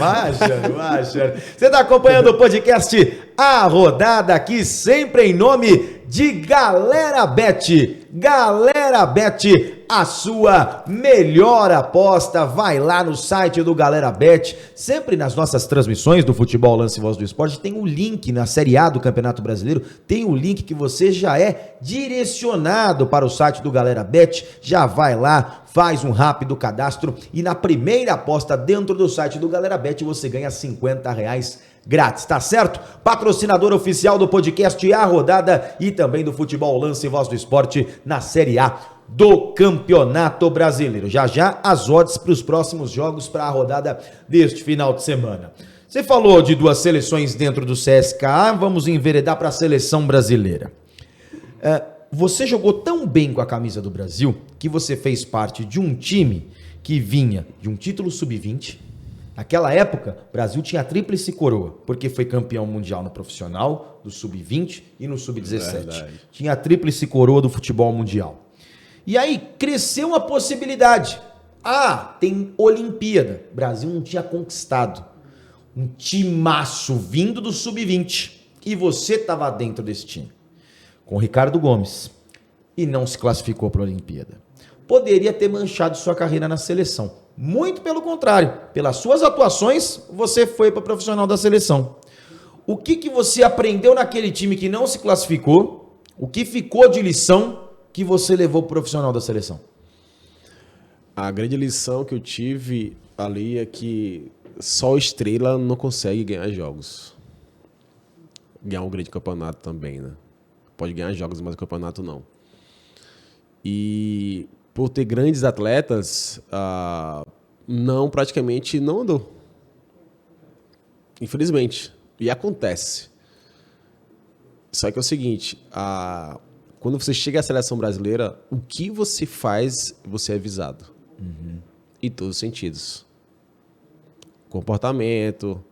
Você tá acompanhando o podcast A Rodada aqui, sempre em nome de Galera Bet. Galera Bet, a sua melhor aposta. Vai lá no site do Galera Bet. Sempre nas nossas transmissões do Futebol Lance Voz do Esporte tem um link na Série A do Campeonato Brasileiro. Tem um link que você já é direcionado para o site do Galera Bet. Já vai lá, faz um rápido cadastro e na primeira aposta dentro do site do Galera Bet você ganha R$50 grátis, tá certo? Patrocinador oficial do podcast A Rodada e também do Futebol Lance Voz do Esporte na Série A do Campeonato Brasileiro. Já as odds para os próximos jogos para a rodada deste final de semana. Você falou de 2 seleções dentro do CSKA, vamos enveredar para a seleção brasileira. Você jogou tão bem com a camisa do Brasil que você fez parte de um time que vinha de um título sub-20, Aquela época, o Brasil tinha a tríplice coroa, porque foi campeão mundial no profissional, do sub-20 e no sub-17. Tinha a tríplice coroa do futebol mundial. E aí cresceu uma possibilidade. Tem Olimpíada. O Brasil não tinha conquistado. Um timaço vindo do sub-20. E você estava dentro desse time. Com o Ricardo Gomes. E não se classificou para a Olimpíada. Poderia ter manchado sua carreira na seleção. Muito pelo contrário. Pelas suas atuações, você foi para profissional da seleção. O que você aprendeu naquele time que não se classificou? O que ficou de lição que você levou para o profissional da seleção? A grande lição que eu tive ali é que só estrela não consegue ganhar jogos. Ganhar um grande campeonato também, né? Pode ganhar jogos, mas o campeonato não. E por ter grandes atletas, praticamente não andou. Infelizmente. E acontece. Só que é o seguinte, quando você chega à seleção brasileira, o que você faz, você é visado. Em todos os sentidos. Comportamento,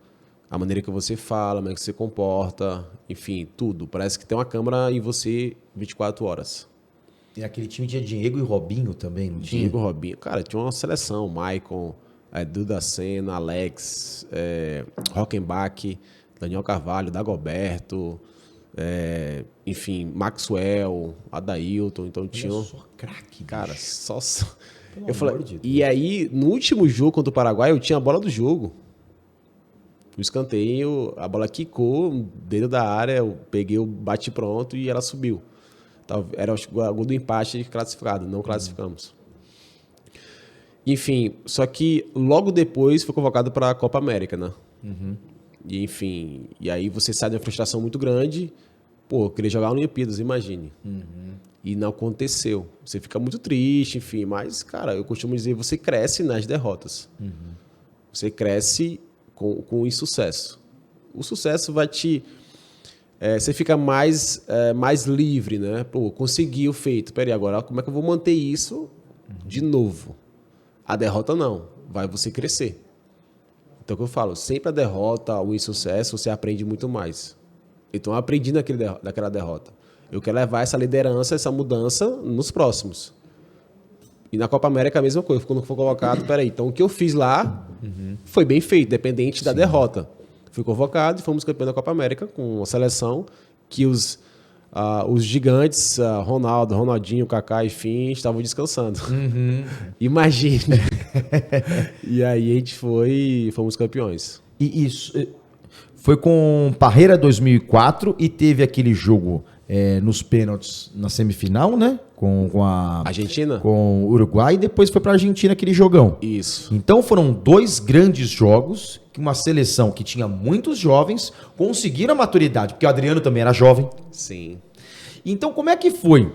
a maneira que você fala, a maneira que você se comporta, enfim, tudo. Parece que tem uma câmera em você 24 horas. E aquele time tinha Diego e Robinho também, não tinha? Diego e Robinho. Cara, tinha uma seleção. Maicon, Duda Sena, Alex, Rockenbach, Daniel Carvalho, Dagoberto, enfim, Maxwell, Adailton. Então tinha... Só craque, cara, bicho. só... Eu falei, e aí, no último jogo contra o Paraguai, eu tinha a bola do jogo. O escanteio, a bola quicou dentro da área, eu peguei o bate pronto e ela subiu. Era o gol do empate classificado, não classificamos. Enfim, só que logo depois foi convocado para a Copa América, né? E, enfim, e aí você sai de uma frustração muito grande. Pô, eu queria jogar Olimpíadas, imagine. E não aconteceu. Você fica muito triste, enfim. Mas, cara, eu costumo dizer, você cresce nas derrotas. Você cresce com o insucesso. O sucesso vai te... você fica mais livre, né? Pô, conseguiu, feito. Peraí, agora como é que eu vou manter isso de novo? A derrota não. Vai você crescer. Então, o que eu falo, sempre a derrota, o insucesso, você aprende muito mais. Então, eu aprendi naquela derrota. Eu quero levar essa liderança, essa mudança nos próximos. E na Copa América a mesma coisa. Quando for colocado, peraí, então o que eu fiz lá foi bem feito, dependente da derrota. Fui convocado e fomos campeão da Copa América com uma seleção que os gigantes, Ronaldo, Ronaldinho, Kaká, enfim, estavam descansando. Imagine. E aí a gente fomos campeões. E isso foi com Parreira 2004 e teve aquele jogo nos pênaltis na semifinal, né? Com a Argentina? Com o Uruguai e depois foi para a Argentina aquele jogão. Isso. Então foram 2 grandes jogos que uma seleção que tinha muitos jovens conseguiram a maturidade, porque o Adriano também era jovem. Sim. Então como é que foi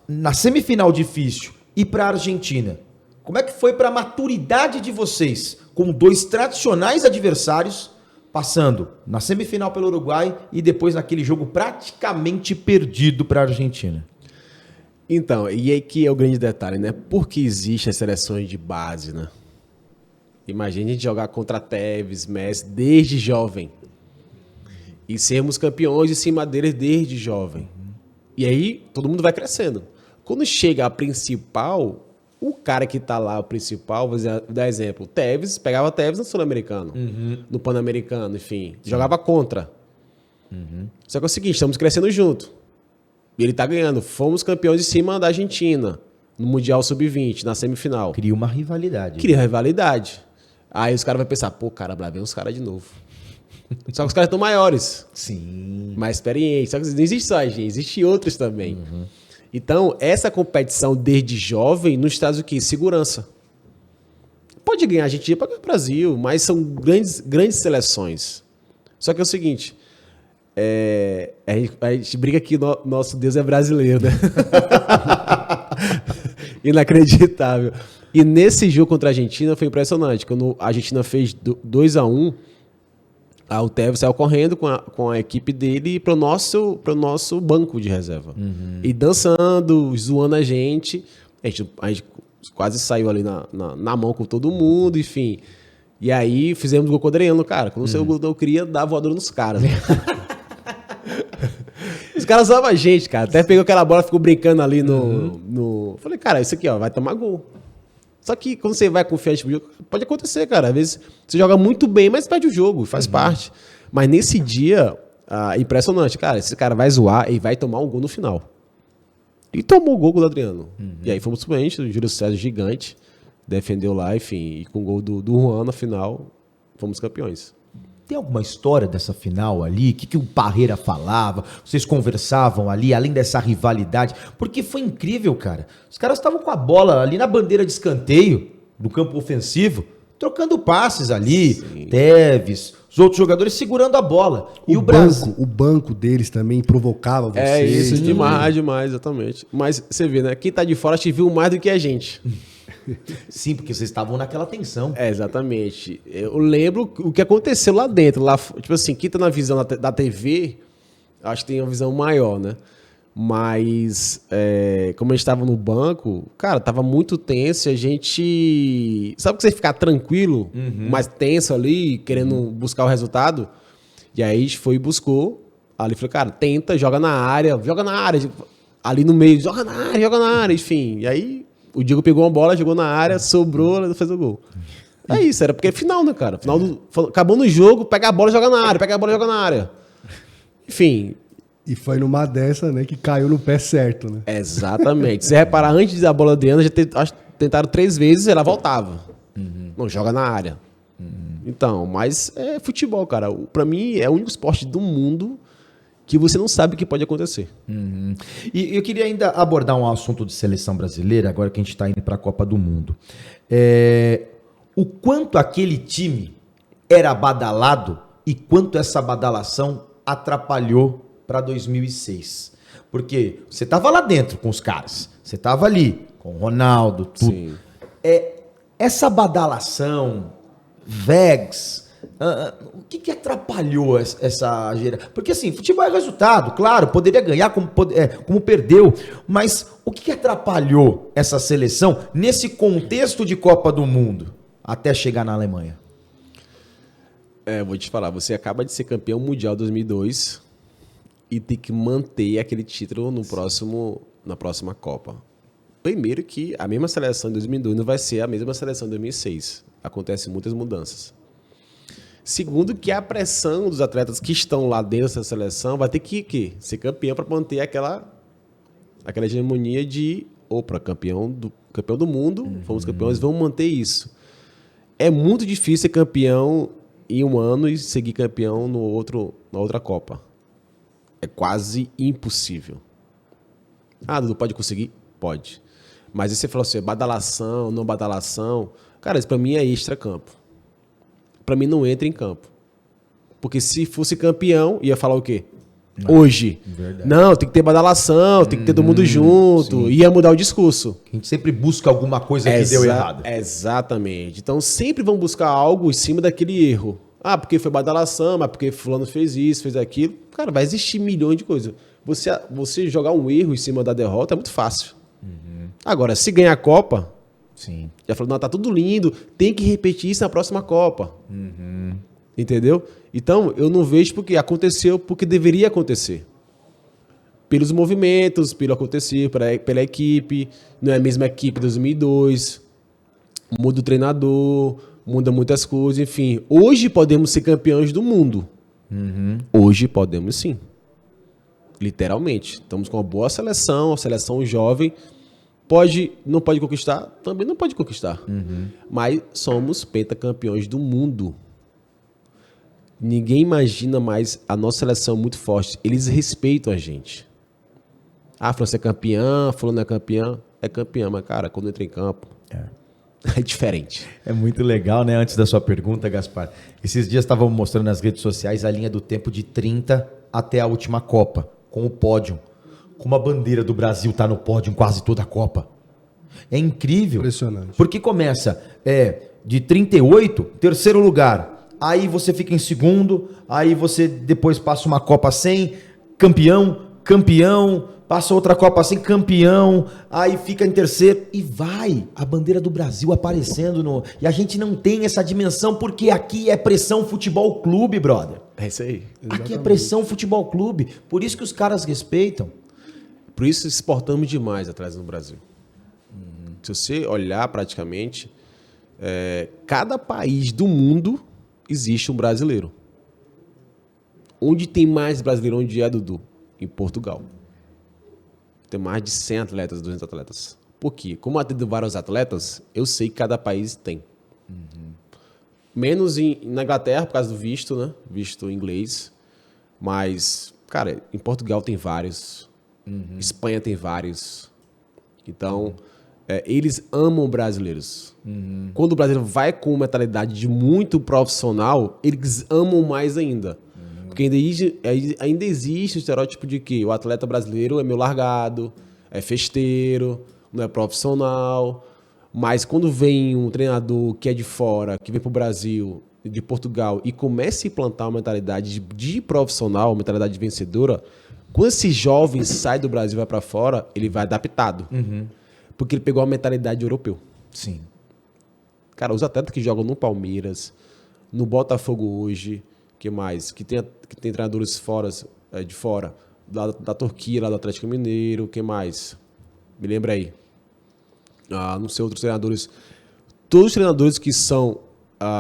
na semifinal difícil ir para a Argentina? Como é que foi para a maturidade de vocês com 2 tradicionais adversários passando na semifinal pelo Uruguai e depois naquele jogo praticamente perdido para a Argentina? Então, e aí que é o grande detalhe, né? Por que existem as seleções de base, né? Imagina a gente jogar contra Tevez, Messi, desde jovem. E sermos campeões em cima deles desde jovem. E aí, todo mundo vai crescendo. Quando chega a principal, o cara que tá lá, o principal, vou dar exemplo, Tevez, pegava Tevez no Sul-Americano, no Pan-Americano, enfim. Jogava contra. Só que é o seguinte, estamos crescendo junto. E ele tá ganhando. Fomos campeões em cima da Argentina, no Mundial Sub-20, na semifinal. Cria uma rivalidade. Cria rivalidade. Aí os caras vão pensar, pô, cara, lá vem os caras de novo. Só que os caras estão maiores. Sim. Mais experientes. Só que não existe só a gente, existe outros também. Então, essa competição desde jovem nos traz o quê? Segurança. Pode ganhar, a gente ia para o Brasil, mas são grandes seleções. Só que é o seguinte, a gente briga que nosso Deus é brasileiro, né? Inacreditável. E nesse jogo contra a Argentina foi impressionante. Quando a Argentina fez 2-1, o Tevez saiu correndo com a equipe dele para o nosso banco de reserva. E dançando, zoando a gente. A gente quase saiu ali na mão com todo mundo, enfim. E aí fizemos gol com o Adriano, cara. Quando saiu o gol, eu queria dar voadora nos caras. Né? Os caras usavam a gente, cara. Até pegou aquela bola, ficou brincando ali no... Falei, cara, isso aqui, ó, vai tomar gol. Só que quando você vai confiante pro jogo, pode acontecer, cara. Às vezes você joga muito bem, mas perde o jogo, faz parte. Mas nesse dia, impressionante, cara. Esse cara vai zoar e vai tomar um gol no final. E tomou o gol do Adriano. E aí fomos suplentes, o Júlio César gigante. Defendeu lá, enfim, e com o gol do Juan na final, fomos campeões. Tem alguma história dessa final ali? O que o Parreira falava? Vocês conversavam ali, além dessa rivalidade? Porque foi incrível, cara. Os caras estavam com a bola ali na bandeira de escanteio, no campo ofensivo, trocando passes ali, Sim. Teves, os outros jogadores segurando a bola. E o Brasil... O banco deles também provocava vocês. É isso, demais, exatamente. Mas você vê, né? Quem tá de fora te viu mais do que a gente. Sim, porque vocês estavam naquela tensão. Exatamente. Eu lembro o que aconteceu lá dentro. Lá, tipo assim, quem tá na visão da TV, acho que tem uma visão maior, né? Mas, como a gente tava no banco, cara, tava muito tenso e a gente... Sabe que você ficar tranquilo, mais tenso ali, querendo buscar o resultado? E aí a gente foi e buscou. Ali falou, cara, tenta, joga na área. Ali no meio, joga na área, enfim. E aí... O Diego pegou uma bola, jogou na área, sobrou, fez o gol. É isso, era porque é final, né, cara? Acabou no jogo, pega a bola e joga na área. Enfim. E foi numa dessa, né, que caiu no pé certo, né? Exatamente. Se você reparar, antes da bola de Adriana, tentaram 3 vezes e ela voltava. Não, joga na área. Então, mas é futebol, cara. Pra mim, é o único esporte do mundo que você não sabe o que pode acontecer. E eu queria ainda abordar um assunto de seleção brasileira, agora que a gente está indo para a Copa do Mundo. O quanto aquele time era badalado e quanto essa badalação atrapalhou para 2006. Porque você estava lá dentro com os caras, você estava ali com o Ronaldo, tudo. Sim. Essa badalação, Vegas... o que atrapalhou essa geração? Porque assim, futebol é resultado, claro, poderia ganhar como perdeu, mas o que atrapalhou essa seleção nesse contexto de Copa do Mundo até chegar na Alemanha? Vou te falar, você acaba de ser campeão mundial 2002 e tem que manter aquele título na próxima Copa. Primeiro que a mesma seleção de 2002 não vai ser a mesma seleção de 2006. Acontecem muitas mudanças. Segundo, que a pressão dos atletas que estão lá dentro dessa seleção vai ter que ser campeão para manter aquela hegemonia de campeão do mundo, fomos campeões, vamos manter isso. É muito difícil ser campeão em um ano e seguir campeão na outra Copa. É quase impossível. Dudu, pode conseguir? Pode. Mas aí você falou assim, badalação, não badalação. Cara, isso para mim é extra-campo. Para mim não entra em campo. Porque se fosse campeão, ia falar o quê? Hoje. Verdade. Não, tem que ter badalação, tem que ter todo mundo junto. Sim. Ia mudar o discurso. A gente sempre busca alguma coisa que deu errado. Exatamente. Então sempre vão buscar algo em cima daquele erro. Porque foi badalação, mas porque fulano fez isso, fez aquilo. Cara, vai existir milhões de coisas. Você jogar um erro em cima da derrota é muito fácil. Agora, se ganhar a Copa... Sim. Já falou, não, tá tudo lindo, tem que repetir isso na próxima Copa. Entendeu? Então, eu não vejo porque aconteceu, porque deveria acontecer. Pelos movimentos, pelo acontecer, pela equipe, não é a mesma equipe de 2002, muda o treinador, muda muitas coisas, enfim. Hoje podemos ser campeões do mundo. Hoje podemos sim. Literalmente. Estamos com uma boa seleção, uma seleção jovem. Não pode conquistar? Também não pode conquistar. Mas somos pentacampeões do mundo. Ninguém imagina mais a nossa seleção muito forte. Eles respeitam a gente. Fulano é campeã, fulano é campeã. É campeã, mas, cara, quando entra em campo, é diferente. É muito legal, né? Antes da sua pergunta, Gaspar. Esses dias estavam mostrando nas redes sociais a linha do tempo de 30 até a última Copa, com o pódio. Como a bandeira do Brasil tá no pódio em quase toda a Copa. É incrível. Impressionante. Porque começa de 38, terceiro lugar. Aí você fica em segundo, aí você depois passa uma Copa sem, campeão, campeão, passa outra Copa assim, campeão, aí fica em terceiro e vai a bandeira do Brasil aparecendo no... E a gente não tem essa dimensão porque aqui é pressão futebol clube, brother. É isso aí. Aqui é pressão futebol clube, por isso que os caras respeitam. Por isso exportamos demais atletas no Brasil. Se você olhar praticamente, cada país do mundo existe um brasileiro. Onde tem mais brasileiro, onde é, Dudu? Em Portugal. Tem mais de 100 atletas, 200 atletas. Por quê? Como eu atendo vários atletas, eu sei que cada país tem. Menos na Inglaterra, por causa do visto, né? Visto inglês. Mas, cara, em Portugal tem vários. Espanha tem vários. Então, eles amam brasileiros. Quando o brasileiro vai com mentalidade de muito profissional, eles amam mais ainda. Porque ainda existe o estereótipo de que o atleta brasileiro é meio largado, é festeiro, não é profissional. Mas quando vem um treinador que é de fora, que vem para o Brasil, de Portugal, e começa a implantar uma mentalidade de profissional, uma mentalidade vencedora, quando esse jovem sai do Brasil e vai para fora, ele vai adaptado. Porque ele pegou a mentalidade europeu. Sim. Cara, os atletas que jogam no Palmeiras, no Botafogo hoje, que mais? Que tem treinadores de fora, da Turquia, lá do Atlético Mineiro, que mais? Me lembra aí. Não sei, outros treinadores. Todos os treinadores que são,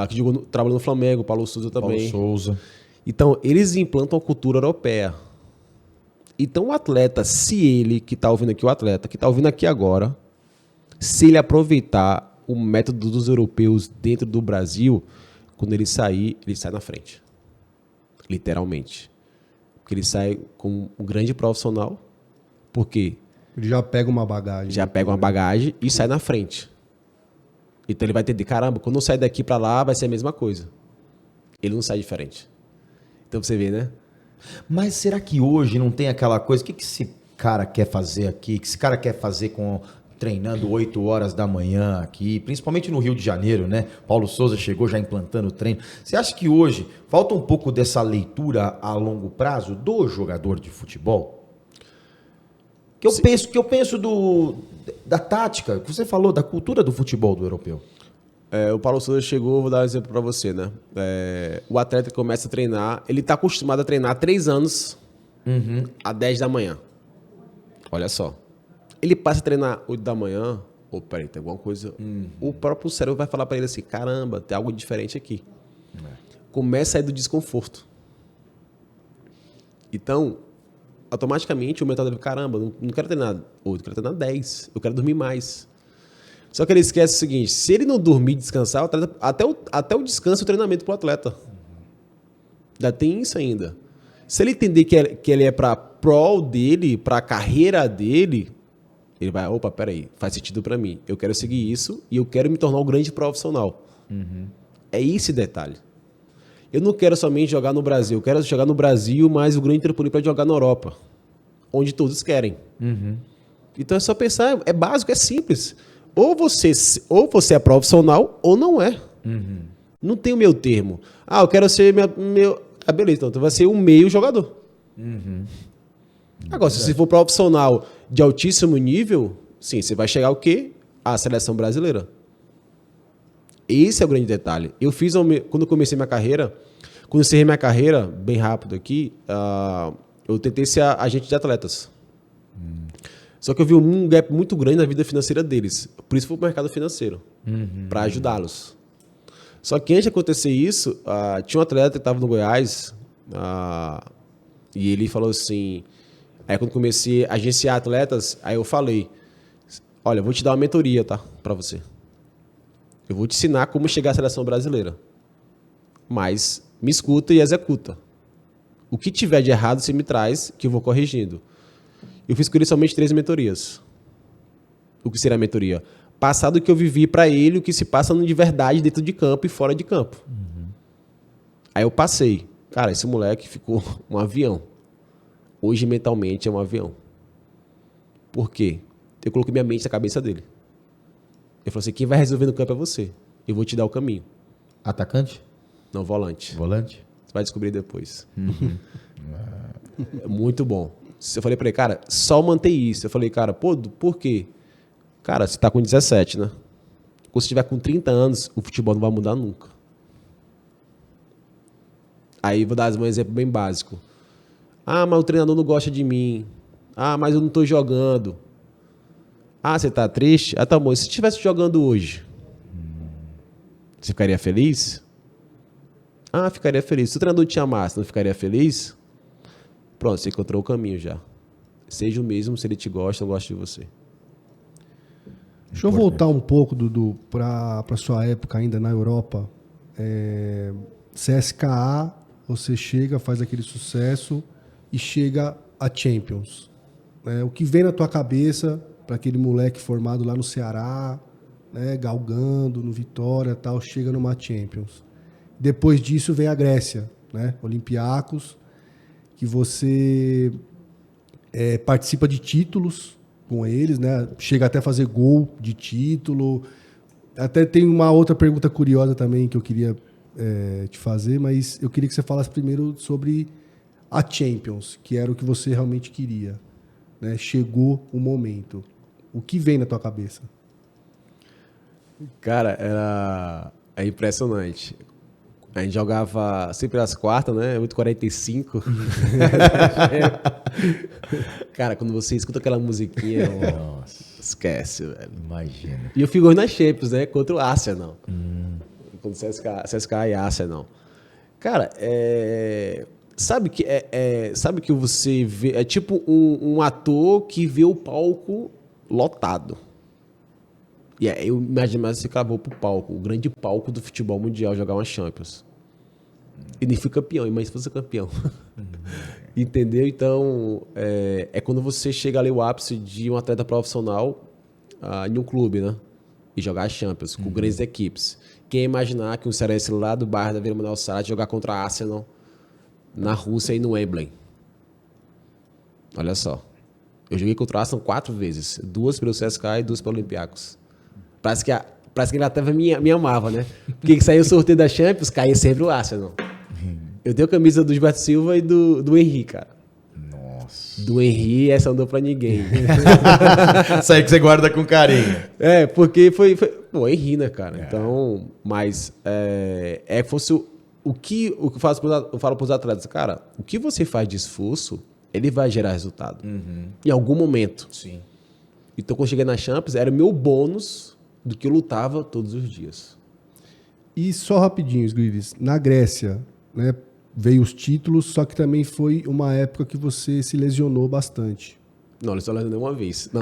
que trabalham no Flamengo, Paulo Souza também. Paulo Souza. Então, eles implantam a cultura europeia. Então, o atleta, se ele, que está ouvindo aqui, o atleta que está ouvindo aqui agora, se ele aproveitar o método dos europeus dentro do Brasil, quando ele sai na frente. Literalmente. Porque ele sai como um grande profissional. Por quê? Ele já pega uma bagagem. Já pega uma bagagem e sai na frente. Então ele vai entender, caramba, quando eu sair daqui para lá vai ser a mesma coisa. Ele não sai diferente. Então você vê, né? Mas será que hoje não tem aquela coisa? O que esse cara quer fazer aqui? O que esse cara quer fazer treinando 8 horas da manhã aqui? Principalmente no Rio de Janeiro, né? Paulo Souza chegou já implantando o treino. Você acha que hoje falta um pouco dessa leitura a longo prazo do jogador de futebol? Que eu penso da tática, que você falou, da cultura do futebol do europeu. O Paulo Souza chegou, vou dar um exemplo para você, né? O atleta que começa a treinar, ele está acostumado a treinar 3 anos a 10 da manhã. Olha só. Ele passa a treinar 8 da manhã, peraí, tem alguma coisa... O próprio cérebro vai falar para ele assim, caramba, tem algo diferente aqui. Começa a sair do desconforto. Então, automaticamente o mental dele, caramba, não quero treinar 8, eu quero treinar 10, eu quero dormir mais. Só que ele esquece o seguinte, se ele não dormir e descansar, até o descanso é o treinamento para o atleta. Ainda tem isso ainda. Se ele entender que ele é para prol dele, para a carreira dele, ele vai, peraí, faz sentido para mim. Eu quero seguir isso e eu quero me tornar um grande profissional. É esse detalhe. Eu não quero somente jogar no Brasil, eu quero jogar no Brasil, mas o grande trampolim para jogar na Europa, onde todos querem. Então é só pensar, é básico, é simples. Ou você é profissional ou não é. Não tem o meio termo. Eu quero ser beleza, então tu vai ser um meio jogador. Agora, se você for profissional de altíssimo nível, sim, você vai chegar ao quê? À seleção brasileira. Esse é o grande detalhe. Quando eu comecei minha carreira, quando eu encerrei minha carreira, bem rápido aqui, eu tentei ser agente de atletas. Só que eu vi um gap muito grande na vida financeira deles. Por isso fui para o mercado financeiro, para ajudá-los. Só que antes de acontecer isso, tinha um atleta que estava no Goiás, e ele falou assim... Aí quando comecei a agenciar atletas, aí eu falei, olha, eu vou te dar uma mentoria, tá? Para você. Eu vou te ensinar como chegar à seleção brasileira. Mas me escuta e executa. O que tiver de errado, você me traz, que eu vou corrigindo. Eu fiz com ele somente 3 mentorias. O que seria a mentoria? Passar do que eu vivi para ele, o que se passa de verdade dentro de campo e fora de campo. Aí eu passei. Cara, esse moleque ficou um avião. Hoje, mentalmente, é um avião. Por quê? Eu coloquei minha mente na cabeça dele. Ele falou assim, quem vai resolver no campo é você. Eu vou te dar o caminho. Atacante? Não, volante. Volante? Você vai descobrir depois. É muito bom. Eu falei pra ele, cara, só manter isso. Eu falei, cara, pô, por quê? Cara, você tá com 17, né? Quando você tiver com 30 anos, o futebol não vai mudar nunca. Aí vou dar um exemplo bem básico. Ah, mas o treinador não gosta de mim. Ah, mas eu não tô jogando. Ah, você tá triste? Ah, tá bom. E se estivesse jogando hoje? Você ficaria feliz? Ah, ficaria feliz. Se o treinador te amasse, não ficaria feliz? Pronto, você encontrou o caminho já. Seja o mesmo se ele te gosta ou gosta de você. Deixa eu voltar um pouco, Dudu, para sua época ainda na Europa. CSKA, você chega, faz aquele sucesso e chega a Champions. O que vem na tua cabeça para aquele moleque formado lá no Ceará, né, galgando no Vitória, tal, chega numa Champions. Depois disso vem a Grécia, né, Olympiacos, que você participa de títulos com eles, né, chega até a fazer gol de título. Até tem uma outra pergunta curiosa também que eu queria te fazer, mas eu queria que você falasse primeiro sobre a Champions, que era o que você realmente queria, né? Chegou o momento. O que vem na tua cabeça? Cara, é impressionante. A gente jogava sempre às quartas, né? 8h45. Cara, quando você escuta aquela musiquinha, nossa, esquece, velho. Imagina. E eu fico na Champions, né? Contra o Arsenal. Contra o CSKA e Arsenal. Cara, sabe que você vê... É tipo um ator que vê o palco lotado. E aí eu imagino mais se cavou pro palco, o grande palco do futebol mundial, jogar uma Champions. E nem fui campeão, mas se fosse campeão. Entendeu? Então, é quando você chega ali o ápice de um atleta profissional em um clube, né? E jogar a Champions, com grandes equipes. Quem imaginar que um cearense lá do bairro da Vila Manuel Sarate jogar contra a Arsenal na Rússia e no Wembley? Olha só. Eu joguei contra o Arsenal 4 vezes. 2 pelo CSKA e 2 pelo Olympiacos. Parece que a Inglaterra me amava, né? Porque que saiu o sorteio da Champions, caía sempre o Arsenal. Eu tenho a camisa do Gilberto Silva e do Henry, cara. Nossa. Do Henry, essa não deu pra ninguém. Isso aí que você guarda com carinho. Porque foi pô, Henry, né, cara? Então, mas fosse o que eu falo pros atletas, cara, o que você faz de esforço, ele vai gerar resultado. Em algum momento. Sim. Então, quando eu cheguei na Champions, era o meu bônus do que eu lutava todos os dias. E só rapidinho, Grilis, na Grécia, né, veio os títulos, só que também foi uma época que você se lesionou bastante. Não, ele só lesionou uma vez. Não,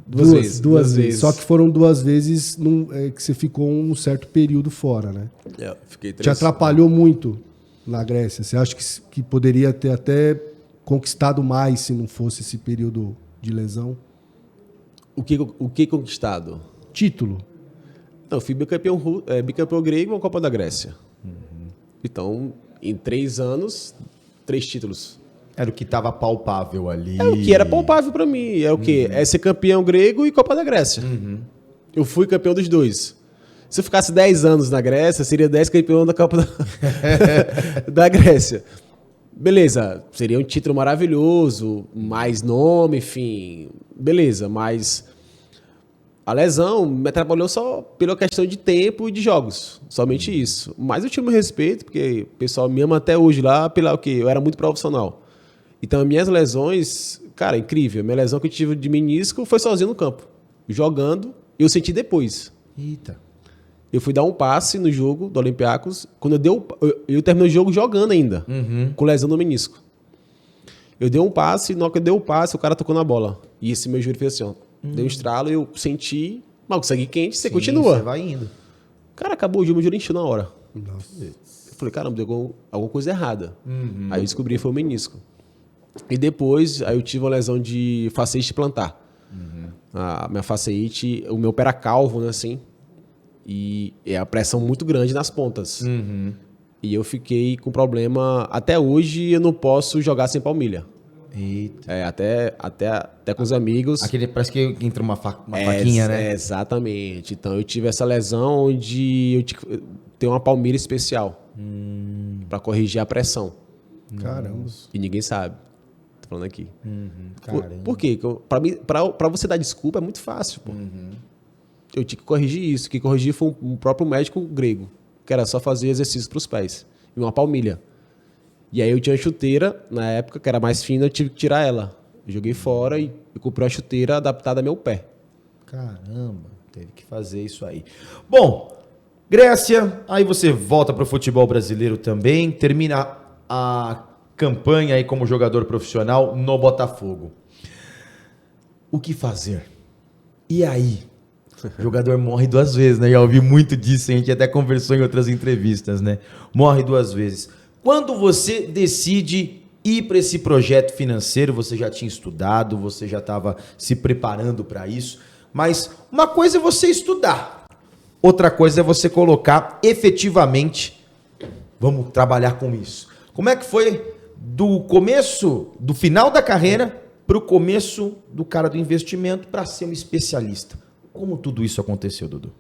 duas vezes. Só que foram 2 vezes que você ficou um certo período fora, né? Fiquei 3. Te atrapalhou muito na Grécia? Você acha que poderia ter até conquistado mais se não fosse esse período de lesão? O que conquistado? Título. Não, eu fui bicampeão grego e uma Copa da Grécia. Então, em 3 anos, 3 títulos. Era o que estava palpável ali. É o que era palpável pra mim. É o quê? É ser campeão grego e Copa da Grécia. Eu fui campeão dos 2. Se eu ficasse 10 anos na Grécia, seria 10 campeão da Copa da Grécia. Beleza, seria um título maravilhoso, mais nome, enfim. Beleza, mas a lesão me atrapalhou só pela questão de tempo e de jogos. Somente isso. Mas eu tinha meu respeito, porque o pessoal me ama até hoje lá, pela o quê? Eu era muito profissional. Então, as minhas lesões, cara, incrível. Minha lesão que eu tive de menisco foi sozinho no campo. Jogando, eu senti depois. Eita. Eu fui dar um passe no jogo do Olympiacos. Quando eu terminei o jogo jogando ainda, com lesão no menisco. Eu dei um passe, na hora que eu dei o passe, o cara tocou na bola. E esse meu joelho fez assim, ó. Deu um estralo, eu senti, mas com sangue quente, você continua. Você vai indo. Cara, acabou o jogo, meu joelho encheu na hora. Nossa. Eu falei, caramba, deu alguma coisa errada. Aí eu descobri que foi o menisco. E depois, aí eu tive uma lesão de fasciite plantar. A minha fasciite, o meu pé era calvo, né, assim. E é a pressão muito grande nas pontas. E eu fiquei com problema. Até hoje eu não posso jogar sem palmilha. Eita. Até com os amigos. Aquele parece que entra uma faquinha, né? Exatamente. Então eu tive essa lesão onde eu tenho uma palmilha especial para corrigir a pressão. Caramba. E ninguém sabe. falando aqui. Caramba. Por quê? Para você dar desculpa é muito fácil, pô. Eu tinha que corrigir isso. O que corrigi foi um próprio médico grego, que era só fazer exercícios para os pés e uma palmilha. E aí eu tinha uma chuteira, na época, que era mais fina, eu tive que tirar ela. Eu joguei fora e comprei uma chuteira adaptada ao meu pé. Caramba, teve que fazer isso aí. Bom, Grécia, aí você volta para o futebol brasileiro também, termina a campanha aí como jogador profissional no Botafogo. O que fazer? E aí? O jogador morre 2 vezes, né? Já ouvi muito disso, a gente até conversou em outras entrevistas, né? Morre 2 vezes. Quando você decide ir para esse projeto financeiro, você já tinha estudado, você já estava se preparando para isso, mas uma coisa é você estudar, outra coisa é você colocar efetivamente, vamos trabalhar com isso. Como é que foi do começo, do final da carreira, para o começo do cara do investimento para ser um especialista? Como tudo isso aconteceu, Dudu?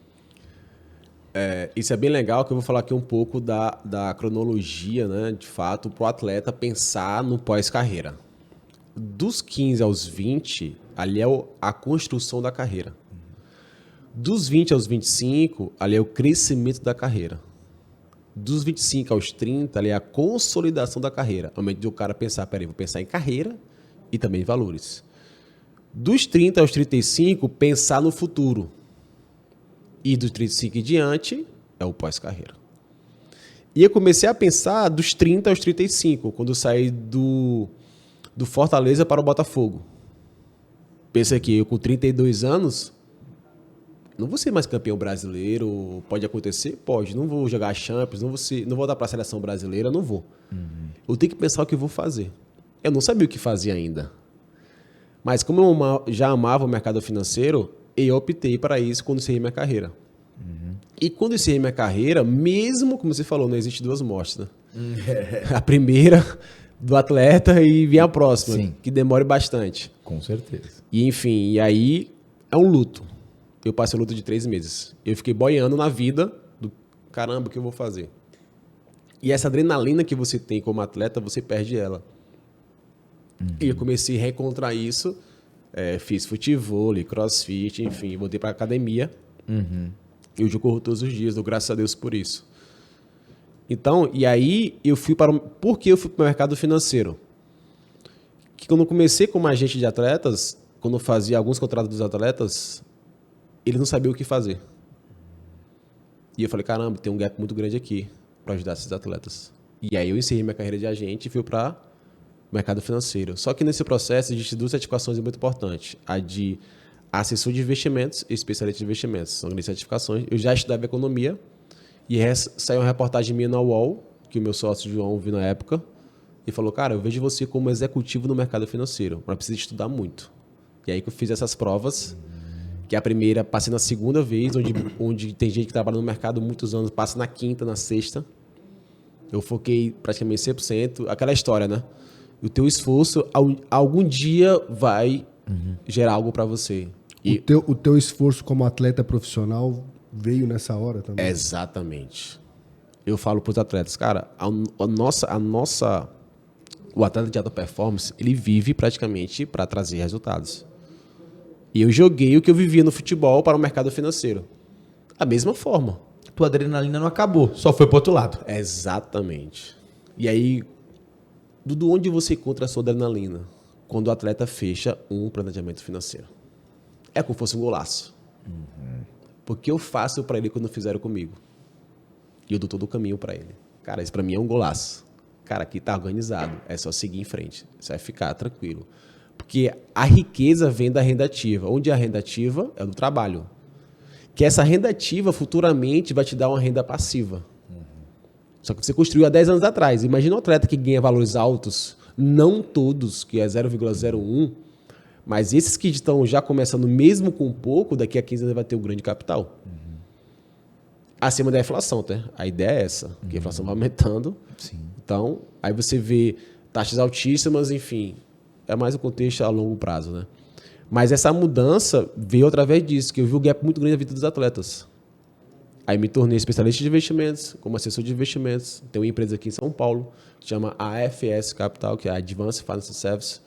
Isso é bem legal, que eu vou falar aqui um pouco da cronologia, né, de fato, para o atleta pensar no pós-carreira. Dos 15 aos 20, ali é a construção da carreira. Dos 20 aos 25, ali é o crescimento da carreira. Dos 25 aos 30, ali é a consolidação da carreira. Ao momento de o cara pensar, peraí, vou pensar em carreira e também em valores. Dos 30 aos 35, pensar no futuro. E dos 35 em diante, é o pós-carreira. E eu comecei a pensar dos 30 aos 35, quando eu saí do Fortaleza para o Botafogo. Pensa que eu com 32 anos, não vou ser mais campeão brasileiro, pode acontecer? Pode. Não vou jogar Champions, não vou dar para a seleção brasileira, não vou. Eu tenho que pensar o que eu vou fazer. Eu não sabia o que fazer ainda. Mas como eu já amava o mercado financeiro, eu optei para isso quando encerrei minha carreira. E quando encerrei minha carreira, mesmo, como você falou, não existe 2 mortes, né? A primeira do atleta e vem a próxima, Sim. que demore bastante. Com certeza. E enfim, e aí é um luto. Eu passei o luto de 3 meses. Eu fiquei boiando na vida do caramba, o que eu vou fazer? E essa adrenalina que você tem como atleta, você perde ela. E eu comecei a reencontrar isso. Fiz futebol, crossfit, enfim, voltei para academia. E hoje eu corro todos os dias, dou graças a Deus por isso. Então, e aí eu fui para... Por que eu fui para o mercado financeiro? Que quando eu comecei como agente de atletas, quando eu fazia alguns contratos dos atletas, eles não sabiam o que fazer. E eu falei, caramba, tem um gap muito grande aqui para ajudar esses atletas. E aí eu encerrei minha carreira de agente e fui para mercado financeiro. Só que nesse processo existem 2 certificações muito importantes. A de assessor de investimentos e especialista de investimentos. São grandes certificações. Eu já estudava economia e saiu uma reportagem minha na UOL, que o meu sócio João viu na época, e falou, cara, eu vejo você como executivo no mercado financeiro, mas precisa estudar muito. E aí que eu fiz essas provas, que a primeira passei na segunda vez, onde tem gente que trabalha no mercado há muitos anos, passa na quinta, na sexta. Eu foquei praticamente 100%. Aquela história, né? O teu esforço, algum dia vai gerar algo para você. E O teu esforço como atleta profissional veio nessa hora também? Exatamente. Eu falo para os atletas, cara, o atleta de alta performance, ele vive praticamente para trazer resultados. E eu joguei o que eu vivia no futebol para o mercado financeiro. Da mesma forma. Tua adrenalina não acabou, só foi pro outro lado. Exatamente. E aí, Dudu, onde você encontra a sua adrenalina? Quando o atleta fecha um planejamento financeiro. É como se fosse um golaço. Porque eu faço para ele quando fizeram comigo. E eu dou todo o caminho para ele. Cara, isso para mim é um golaço. Cara, aqui tá organizado. É só seguir em frente. Você vai ficar tranquilo. Porque a riqueza vem da renda ativa. Onde é a renda ativa? É do trabalho. Que essa renda ativa futuramente vai te dar uma renda passiva. Só que você construiu há 10 anos atrás. Imagina um atleta que ganha valores altos, não todos, que é 0,01, mas esses que estão já começando mesmo com pouco, daqui a 15 anos vai ter um grande capital. Acima da inflação, tá? A ideia é essa, que a inflação vai aumentando. Sim. Então, aí você vê taxas altíssimas, enfim, é mais um contexto a longo prazo, né? Mas essa mudança veio através disso, que eu vi um gap muito grande na vida dos atletas. Aí me tornei especialista de investimentos, como assessor de investimentos. Tem uma empresa aqui em São Paulo, que chama AFS Capital, que é a Advanced Financial Services,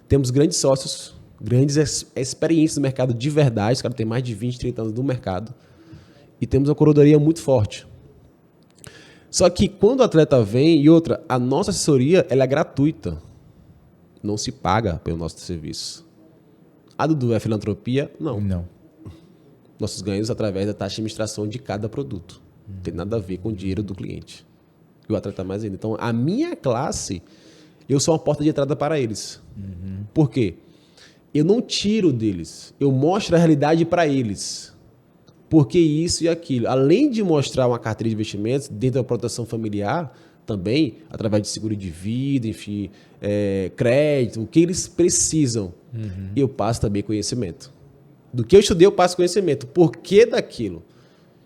Temos grandes sócios, grandes experiências no mercado de verdade. Os caras têm mais de 20, 30 anos no mercado. E temos uma curadoria muito forte. Só que quando o atleta vem, e outra, a nossa assessoria ela é gratuita. Não se paga pelo nosso serviço. A Dudu é filantropia? Não. Nossos ganhos através da taxa de administração de cada produto. Não tem nada a ver com o dinheiro do cliente. E o atleta mais ainda. Então, a minha classe, eu sou uma porta de entrada para eles. Por quê? Eu não tiro deles. Eu mostro a realidade para eles. Porque isso e aquilo. Além de mostrar uma carteira de investimentos dentro da proteção familiar, também, através de seguro de vida, enfim, crédito, o que eles precisam. Eu passo também conhecimento. Do que eu estudei, eu passo conhecimento. Por que daquilo?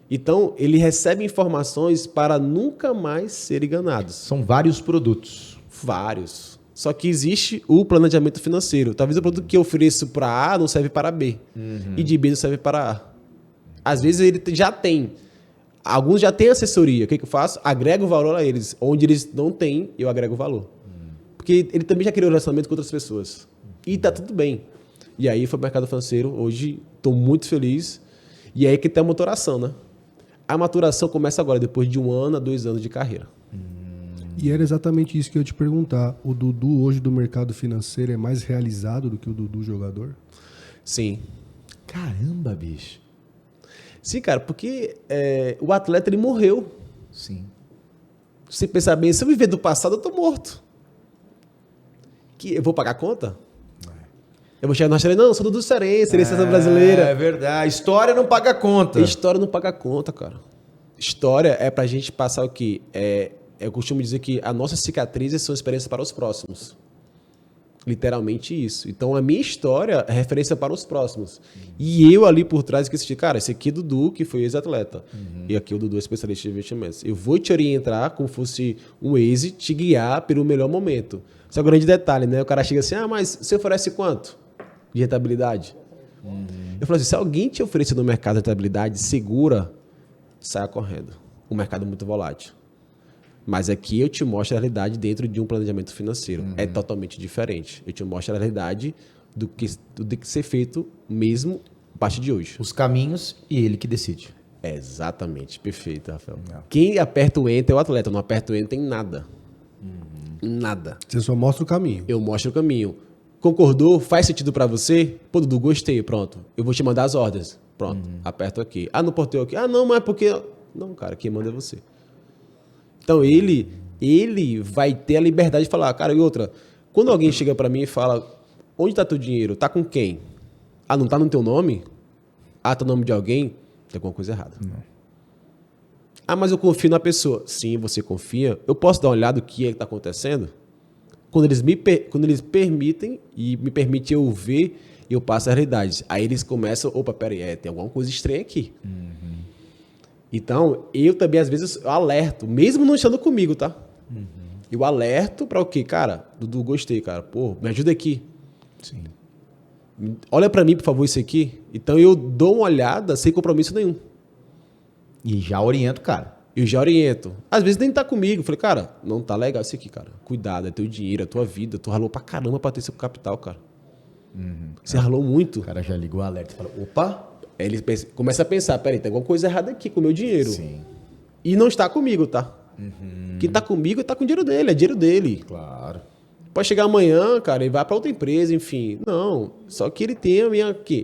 Então, ele recebe informações para nunca mais ser enganados. São vários produtos. Vários. Só que existe o planejamento financeiro. Talvez o produto que eu ofereço para A não serve para B. E de B não serve para A. Às vezes ele já tem. Alguns já têm assessoria. O que eu faço? Agrego valor a eles. Onde eles não têm, eu agrego valor. Porque ele também já criou relacionamento com outras pessoas. E tá tudo bem. E aí foi o mercado financeiro. Hoje estou muito feliz. E aí que tem a maturação, né? A maturação começa agora, depois de 1 ano a 2 anos de carreira. E era exatamente isso que eu ia te perguntar. O Dudu hoje do mercado financeiro é mais realizado do que o Dudu jogador? Sim. Caramba, bicho. Sim, cara, porque o atleta ele morreu. Sim. Se você pensar bem, se eu viver do passado, eu tô morto. Que eu vou pagar a conta? Eu vou chegar na história, não, eu sou Dudu Cearense, seleção brasileira. É verdade. História não paga conta. História não paga conta, cara. História é pra gente passar o quê? Eu costumo dizer que as nossas cicatrizes são experiências para os próximos. Literalmente isso. Então, a minha história é referência para os próximos. E eu ali por trás, que assisti, cara, esse aqui é Dudu, que foi ex-atleta. E aqui o Dudu é especialista em investimentos. Eu vou te orientar como fosse um ex, te guiar pelo melhor momento. Esse é o grande detalhe, né? O cara chega assim, mas você oferece quanto de rentabilidade? Eu falo assim, se alguém te oferecer no mercado de rentabilidade segura, saia correndo. O mercado é muito volátil. Mas aqui eu te mostro a realidade dentro de um planejamento financeiro. É totalmente diferente. Eu te mostro a realidade do que ser feito mesmo a partir de hoje. Os caminhos e ele que decide. Exatamente. Perfeito, Rafael. Quem aperta o enter é o atleta. Não aperta o enter em nada. Nada. Você só mostra o caminho. Eu mostro o caminho. Concordou? Faz sentido pra você? Pô, Dudu, gostei. Pronto. Eu vou te mandar as ordens. Pronto. Aperto aqui. No porteiro aqui. Não, mas é porque... Não, cara. Quem manda é você. Então, ele vai ter a liberdade de falar, cara, e outra, quando alguém chega para mim e fala, onde está teu dinheiro? Tá com quem? Não tá no teu nome? Tá no nome de alguém? Tem alguma coisa errada. Não. Mas eu confio na pessoa. Sim, você confia. Eu posso dar uma olhada no que está acontecendo? Quando eles permitem, e me permitem eu ver, eu passo a realidade. Aí eles começam, peraí, tem alguma coisa estranha aqui. Então, eu também, às vezes, alerto, mesmo não estando comigo, tá? Eu alerto para o quê? Cara, Dudu, gostei, cara. Pô, me ajuda aqui. Sim. Olha para mim, por favor, isso aqui. Então, eu dou uma olhada sem compromisso nenhum. E já oriento, cara. Eu já oriento. Às vezes nem tá comigo. Eu falei, cara, não tá legal isso aqui, cara. Cuidado, é teu dinheiro, é tua vida. Tu ralou pra caramba pra ter seu capital, cara. Você ralou muito. O cara já liga o alerta e fala, opa... Aí ele começa a pensar, peraí, tem alguma coisa errada aqui com o meu dinheiro. Sim. E não está comigo, tá? Quem tá comigo tá com o dinheiro dele, é dinheiro dele. Claro. Pode chegar amanhã, cara, e vai para outra empresa, enfim. Não, só que ele tem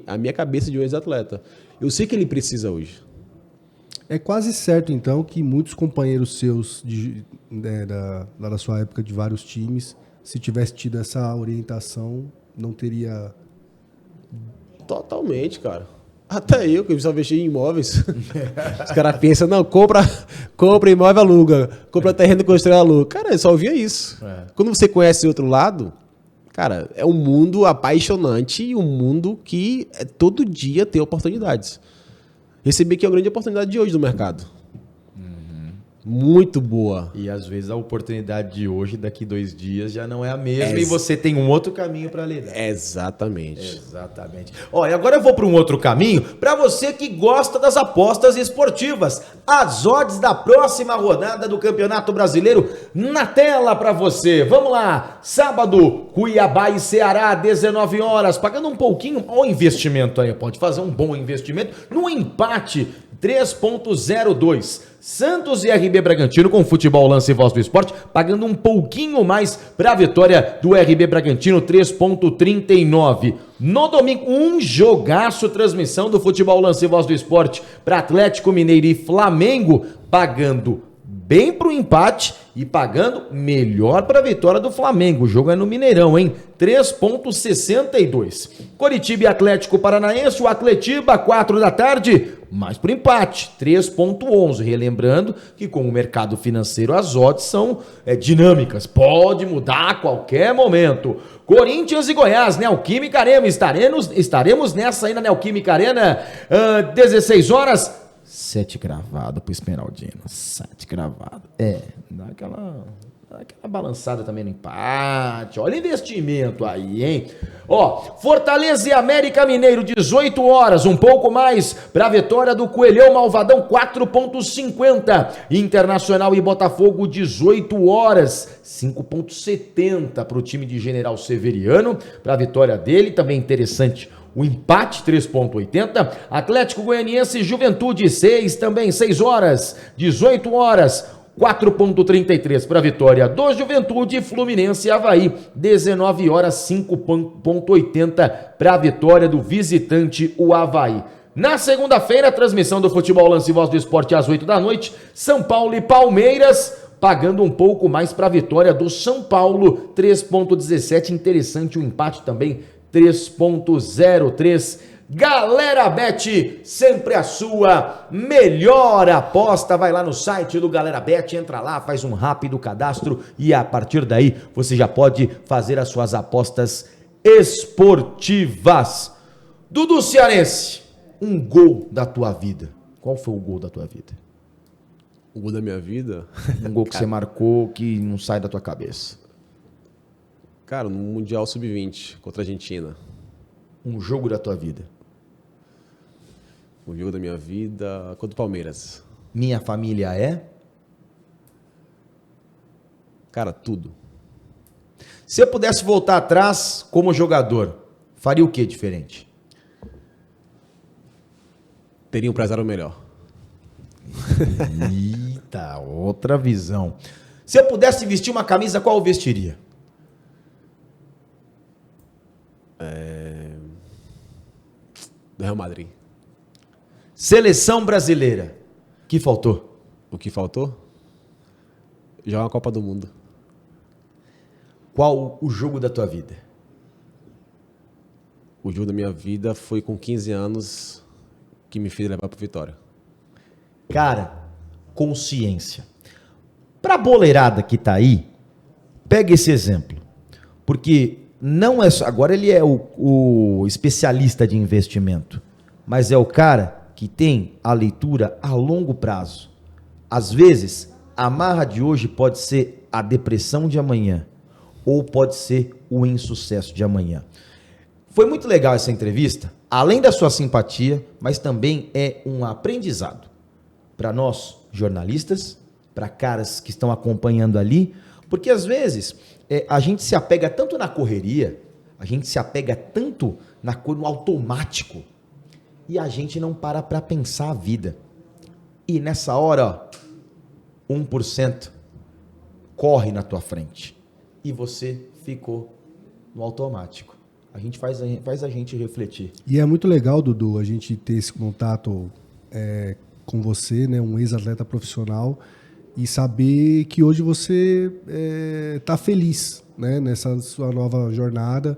a minha cabeça de um ex-atleta. Eu sei que ele precisa hoje. É quase certo, então, que muitos companheiros seus lá da sua época de vários times, se tivesse tido essa orientação, não teria... Totalmente, cara. Até eu, que só mexi em imóveis. Os caras pensam, não, compra imóvel, aluga. Compra terreno, constrói, aluga. Cara, eu só ouvia isso. Quando você conhece o outro lado, cara, é um mundo apaixonante e um mundo que todo dia tem oportunidades. Recebi aqui uma grande oportunidade de hoje do mercado. Muito boa. E às vezes a oportunidade de hoje, daqui 2 dias, já não é a mesma e você tem um outro caminho para lidar. Exatamente. Exatamente. Olha, agora eu vou para um outro caminho para você que gosta das apostas esportivas. As odds da próxima rodada do Campeonato Brasileiro na tela para você. Vamos lá. Sábado, Cuiabá e Ceará, 19 horas. Pagando um pouquinho, ó, o investimento aí. Pode fazer um bom investimento no empate 3.02. Santos e RB Bragantino com Futebol Lance e Voz do Esporte, pagando um pouquinho mais para a vitória do RB Bragantino, 3.39. No domingo, um jogaço, transmissão do Futebol Lance e Voz do Esporte para Atlético Mineiro e Flamengo, pagando bem para o empate e pagando melhor para a vitória do Flamengo. O jogo é no Mineirão, hein? 3.62. Coritiba e Atlético Paranaense, o Atletiba, 4 da tarde, mais para o empate, 3.11. Relembrando que com o mercado financeiro as odds são dinâmicas, pode mudar a qualquer momento. Corinthians e Goiás, Neoquímica Arena, estaremos nessa aí na Neoquímica Arena, 16 horas, 7 cravado pro Esmeraldino, 7 cravado. Dá aquela balançada também no empate. Olha o investimento aí, hein? Ó, Fortaleza e América Mineiro, 18 horas, um pouco mais para a vitória do Coelhão Malvadão, 4.50. Internacional e Botafogo, 18 horas, 5.70 para o time de General Severiano, para a vitória dele, também interessante. O empate, 3.80. Atlético Goianiense e Juventude, 6 horas, 18 horas, 4.33 para a vitória do Juventude. Fluminense e Avaí, 19 horas, 5.80 para a vitória do visitante, o Avaí. Na segunda-feira, a transmissão do Futebol Lance e Voz do Esporte às 8 da noite, São Paulo e Palmeiras, pagando um pouco mais para a vitória do São Paulo, 3.17. Interessante o empate também, 3.03. Galera Bet, sempre a sua melhor aposta. Vai lá no site do Galera Bet, entra lá, faz um rápido cadastro e a partir daí você já pode fazer as suas apostas esportivas. Dudu Cearense, um gol da tua vida. Qual foi o gol da tua vida? O gol da minha vida? Um gol que você marcou que não sai da tua cabeça. Cara, no Mundial Sub-20 contra a Argentina. Um jogo da tua vida. O jogo da minha vida contra o Palmeiras. Minha família é? Cara, tudo. Se eu pudesse voltar atrás como jogador, faria o que diferente? Teria um empresário melhor. Eita, outra visão. Se eu pudesse vestir uma camisa, qual eu vestiria? Do Real Madrid. Seleção brasileira. Que faltou? O que faltou? Jogar uma Copa do Mundo. Qual o jogo da tua vida? O jogo da minha vida foi com 15 anos que me fez levar para vitória. Cara, consciência. Pra boleirada que tá aí, pega esse exemplo. Porque não é só... Agora ele é o especialista de investimento. Mas é o cara que tem a leitura a longo prazo. Às vezes, a marra de hoje pode ser a depressão de amanhã. Ou pode ser o insucesso de amanhã. Foi muito legal essa entrevista. Além da sua simpatia, mas também é um aprendizado. Para nós, jornalistas, para caras que estão acompanhando ali. Porque às vezes a gente se apega tanto na correria, a gente se apega tanto no automático, e a gente não para pensar a vida. E nessa hora, ó, 1% corre na tua frente. E você ficou no automático. A gente faz a gente refletir. E é muito legal, Dudu, a gente ter esse contato com você, né, um ex-atleta profissional, e saber que hoje você está feliz, né, nessa sua nova jornada.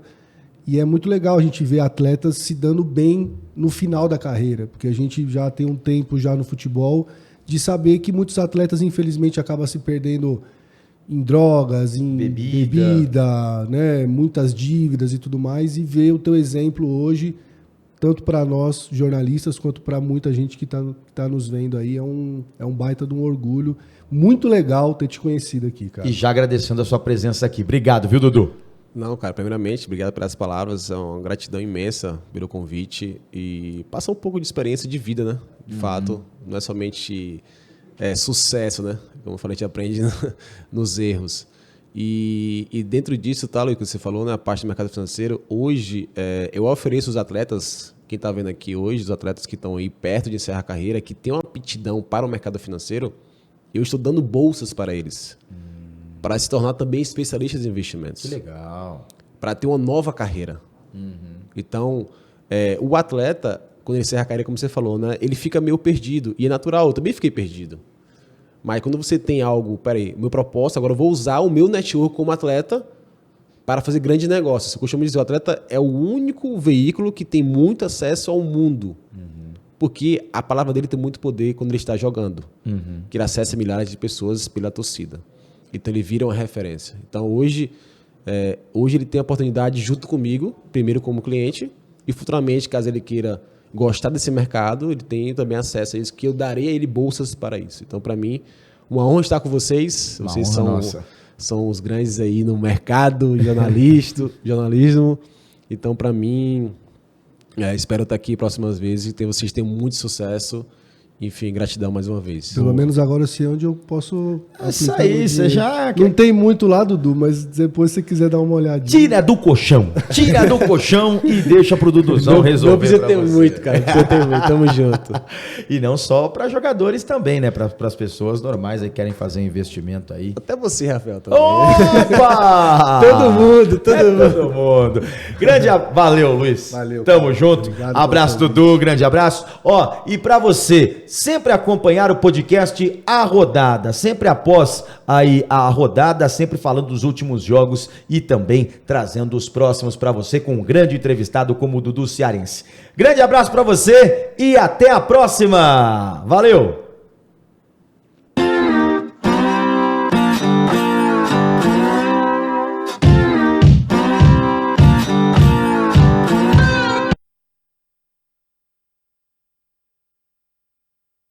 E é muito legal a gente ver atletas se dando bem no final da carreira, porque a gente já tem um tempo já no futebol de saber que muitos atletas, infelizmente, acabam se perdendo em drogas, em bebida, né, muitas dívidas e tudo mais, e ver o teu exemplo hoje tanto para nós, jornalistas, quanto para muita gente que tá nos vendo aí. É um baita de um orgulho. Muito legal ter te conhecido aqui, cara. E já agradecendo a sua presença aqui. Obrigado, viu, Dudu? Não, cara, primeiramente, obrigado pelas palavras, é uma gratidão imensa pelo convite e passa um pouco de experiência de vida, né? De fato, não é somente sucesso, né? Como eu falei, a gente aprende nos erros. E dentro disso, tá, Luiz, que você falou, né? A parte do mercado financeiro, hoje eu ofereço os atletas, quem está vendo aqui hoje, os atletas que estão aí perto de encerrar a carreira, que tem uma aptidão para o mercado financeiro, eu estou dando bolsas para eles. Para se tornar também especialistas em investimentos. Que legal. Para ter uma nova carreira. Então, o atleta, quando ele encerra a carreira, como você falou, né, ele fica meio perdido. E é natural, eu também fiquei perdido. Mas quando você tem algo, peraí, meu propósito, agora eu vou usar o meu network como atleta para fazer grandes negócios. Eu costumo dizer, o atleta é o único veículo que tem muito acesso ao mundo. Porque a palavra dele tem muito poder quando ele está jogando. Que ele acessa milhares de pessoas pela torcida. Então ele vira uma referência. Então hoje ele tem a oportunidade junto comigo, primeiro como cliente, e futuramente, caso ele queira gostar desse mercado, ele tem também acesso a isso, que eu darei a ele bolsas para isso. Então, para mim, uma honra estar com vocês. Uma vocês honra são os grandes aí no mercado jornalismo. Então, para mim, espero estar aqui próximas vezes e vocês tenham muito sucesso. Enfim, gratidão mais uma vez. Pelo menos agora eu sei onde eu posso... Isso aí, você já... Não tem muito lá, Dudu, mas depois se você quiser dar uma olhadinha. Tira do colchão e deixa pro Duduzão resolver. Não precisa ter muito, cara. Não precisa ter muito. Tamo junto. E não só para jogadores também, né? Para as pessoas normais aí que querem fazer investimento aí. Até você, Rafael, também. Opa! Todo mundo. Todo mundo. Valeu, Luiz. Valeu. Tamo cara. junto. Obrigado Abraço, Dudu. Grande abraço. Ó, e para você, sempre acompanhar o podcast A Rodada, sempre após aí a rodada, sempre falando dos últimos jogos e também trazendo os próximos para você com um grande entrevistado como o Dudu Cearense. Grande abraço para você e até a próxima. Valeu!